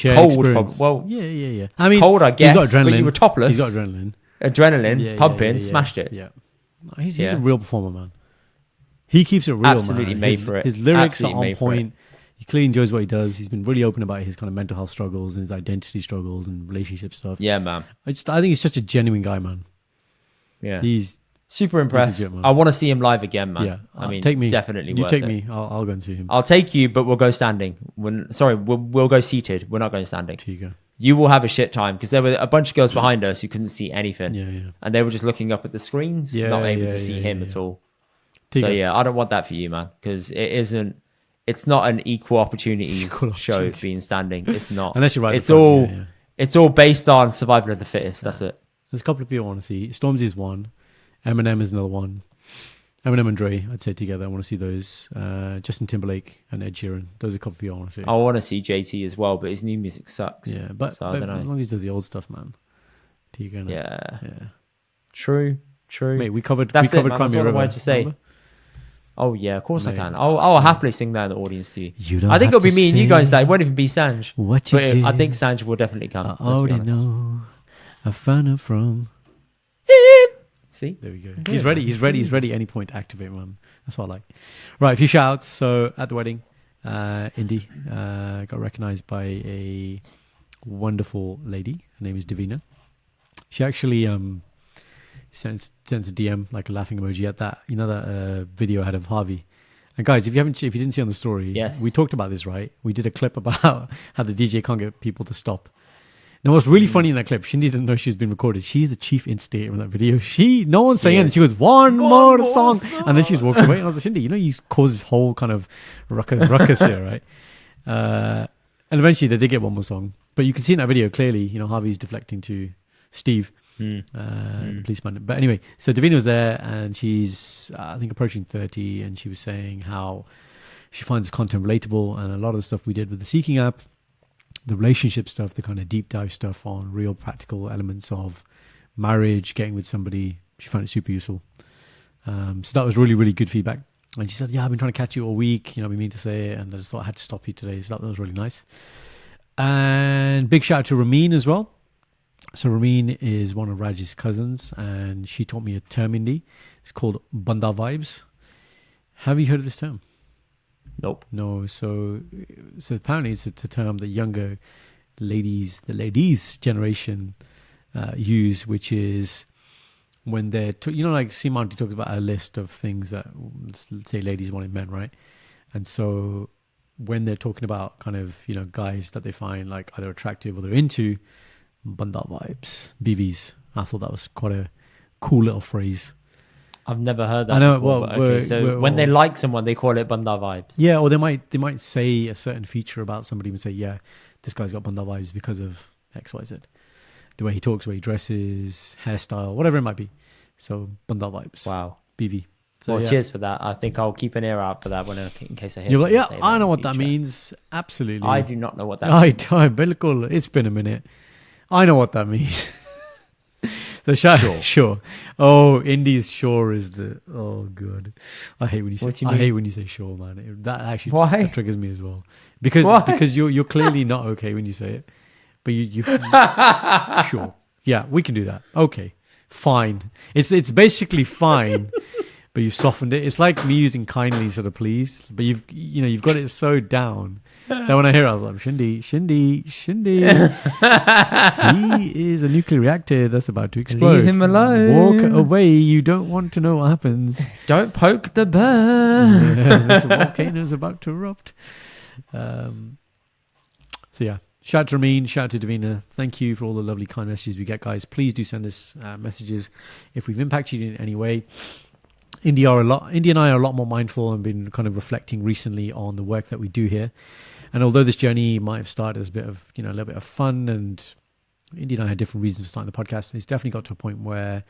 cold. Well, yeah. I mean, cold, I guess, he's got adrenaline. but you were topless. He's got adrenaline. Pumping, smashed it. Yeah. He's a real performer, man. He keeps it real, absolutely man. Made for it. His lyrics absolutely are on point. He clearly enjoys what he does. He's been really open about his kind of mental health struggles and his identity struggles and relationship stuff. Yeah, man. I think he's such a genuine guy, man. Yeah. He's super impressed. Legit, I want to see him live again, man. Yeah. I mean, take me. Definitely You worth take it. me. I'll go and see him. I'll take you, but we'll go standing. We'll go seated. We're not going standing. Here you go. You will have a shit time because there were a bunch of girls behind us who couldn't see anything. Yeah. And they were just looking up at the screens, not able to see him at all. So I don't want that for you, man, because it's not an equal opportunity show being standing. It's not. Unless you're right. It's all based on survival of the fittest. That's it. There's a couple of people I want to see. Stormzy's one. Eminem is another one. Eminem and Dre, I'd say together. I want to see those. Justin Timberlake and Ed Sheeran. Those are a couple of people I want to see. I want to see JT as well, but his new music sucks. Yeah, but I don't know. as long as he does the old stuff, man. Yeah. True. Mate, we covered That's Crimea That's all I River. wanted to say. Remember? Oh yeah, of course I can. I'll happily sing that in the audience to you. You don't I think have it'll be to me and you guys. say That it won't even be Sanj. What you But did. I think Sanj will definitely come. I already know. I found her from. See, there we go. He's ready. He's ready. Any point to activate, man. That's what I like. Right, a few shouts. So at the wedding, Indy got recognized by a wonderful lady. Her name is Davina. She actually sends a DM like a laughing emoji at that. You know that video I had of Harvey. And guys, if you didn't see on the story, yes, we talked about this, right? We did a clip about how the DJ can't get people to stop. Now, what's really funny in that clip, Shindy didn't know she was being recorded. She's the chief instigator in that video. No one's saying anything. She goes, one more song. And then she walks away. And I was like, Shindy, you cause this whole kind of ruckus here, right? And eventually they did get one more song. But you can see in that video clearly, Harvey's deflecting to Steve, the policeman. But anyway, so Davina was there and she's, I think, approaching 30. And she was saying how she finds the content relatable. And a lot of the stuff we did with the Seeking app, the relationship stuff, the kind of deep dive stuff on real practical elements of marriage, getting with somebody, she found it super useful. So that was really, really good feedback. And she said, yeah, I've been trying to catch you all week. I've been meaning to say it. And I just thought I had to stop you today. So that was really nice. And big shout out to Ramin as well. So Ramin is one of Raj's cousins. And she taught me a term, Indy. It's called Bundha vibes. Have you heard of this term? Nope. No. So apparently it's a term that younger ladies, the ladies generation use, which is when they're, like Simanti talks about a list of things that, let's say, ladies want in men, right? And so when they're talking about kind of, guys that they find like either attractive or they're into, Bundha vibes, BVs. I thought that was quite a cool little phrase. I've never heard that. I know. Before, okay, so when they like someone, they call it Bundha vibes. Yeah, or they might say a certain feature about somebody and say, yeah, this guy's got Bundha vibes because of X, Y, Z. The way he talks, the way he dresses, hairstyle, whatever it might be. So Bundha vibes. Wow. BV. So, well, cheers for that. I think I'll keep an ear out for that in case I hear. You're like, yeah, say I know what future. that means. Absolutely. I do not know what that means. Bilkul. It's been a minute. I know what that means. So sure. Oh, Indy's sure is good. I hate when you say. I hate when you say sure, man. That actually that triggers me as well. Because you're clearly not okay when you say it, but you sure. Yeah, we can do that. Okay, fine. It's basically fine, but you've softened it. It's like me using kindly instead of please, but you've got it so down. Then when I hear it, I was like, Shindy. He is a nuclear reactor that's about to explode. Leave him alone. Walk away. You don't want to know what happens. Don't poke the bear. Yeah, this volcano's about to erupt. So yeah, shout out to Ramin, shout out to Davina. Thank you for all the lovely kind messages we get, guys. Please do send us messages if we've impacted you in any way. Indy and I are a lot more mindful and been kind of reflecting recently on the work that we do here. And although this journey might have started as a bit of, a little bit of fun, and Indy and I had different reasons for starting the podcast, it's definitely got to a point where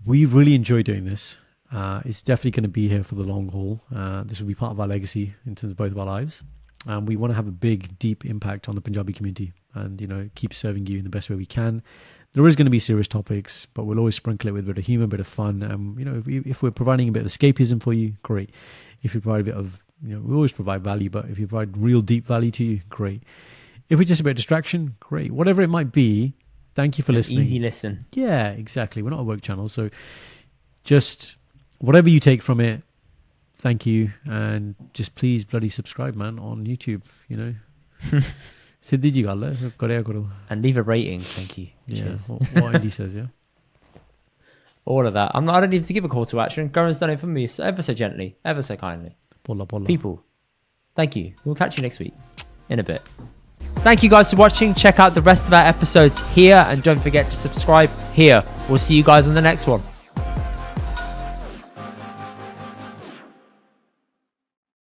we really enjoy doing this. It's definitely going to be here for the long haul. This will be part of our legacy in terms of both of our lives. And we want to have a big, deep impact on the Punjabi community and, keep serving you in the best way we can. There is going to be serious topics, but we'll always sprinkle it with a bit of humor, a bit of fun. If we're providing a bit of escapism for you, great. If we provide a bit of, we always provide value, but if you provide real deep value to you, great. If we're just a bit of distraction, great. Whatever it might be, thank you for listening. Easy listen. Yeah, exactly. We're not a work channel, so just whatever you take from it, thank you. And just please bloody subscribe, man, on YouTube, Siddhi ji gall hai, karya karo. And leave a rating, thank you. Yeah, Cheers. what Indy says, yeah. All of that. I don't need to give a call to action. Karan's done it for me ever so gently, ever so kindly. Polla. People, thank you. We'll catch you next week in a bit. Thank you guys for watching. Check out the rest of our episodes here and don't forget to subscribe here. We'll see you guys on the next one.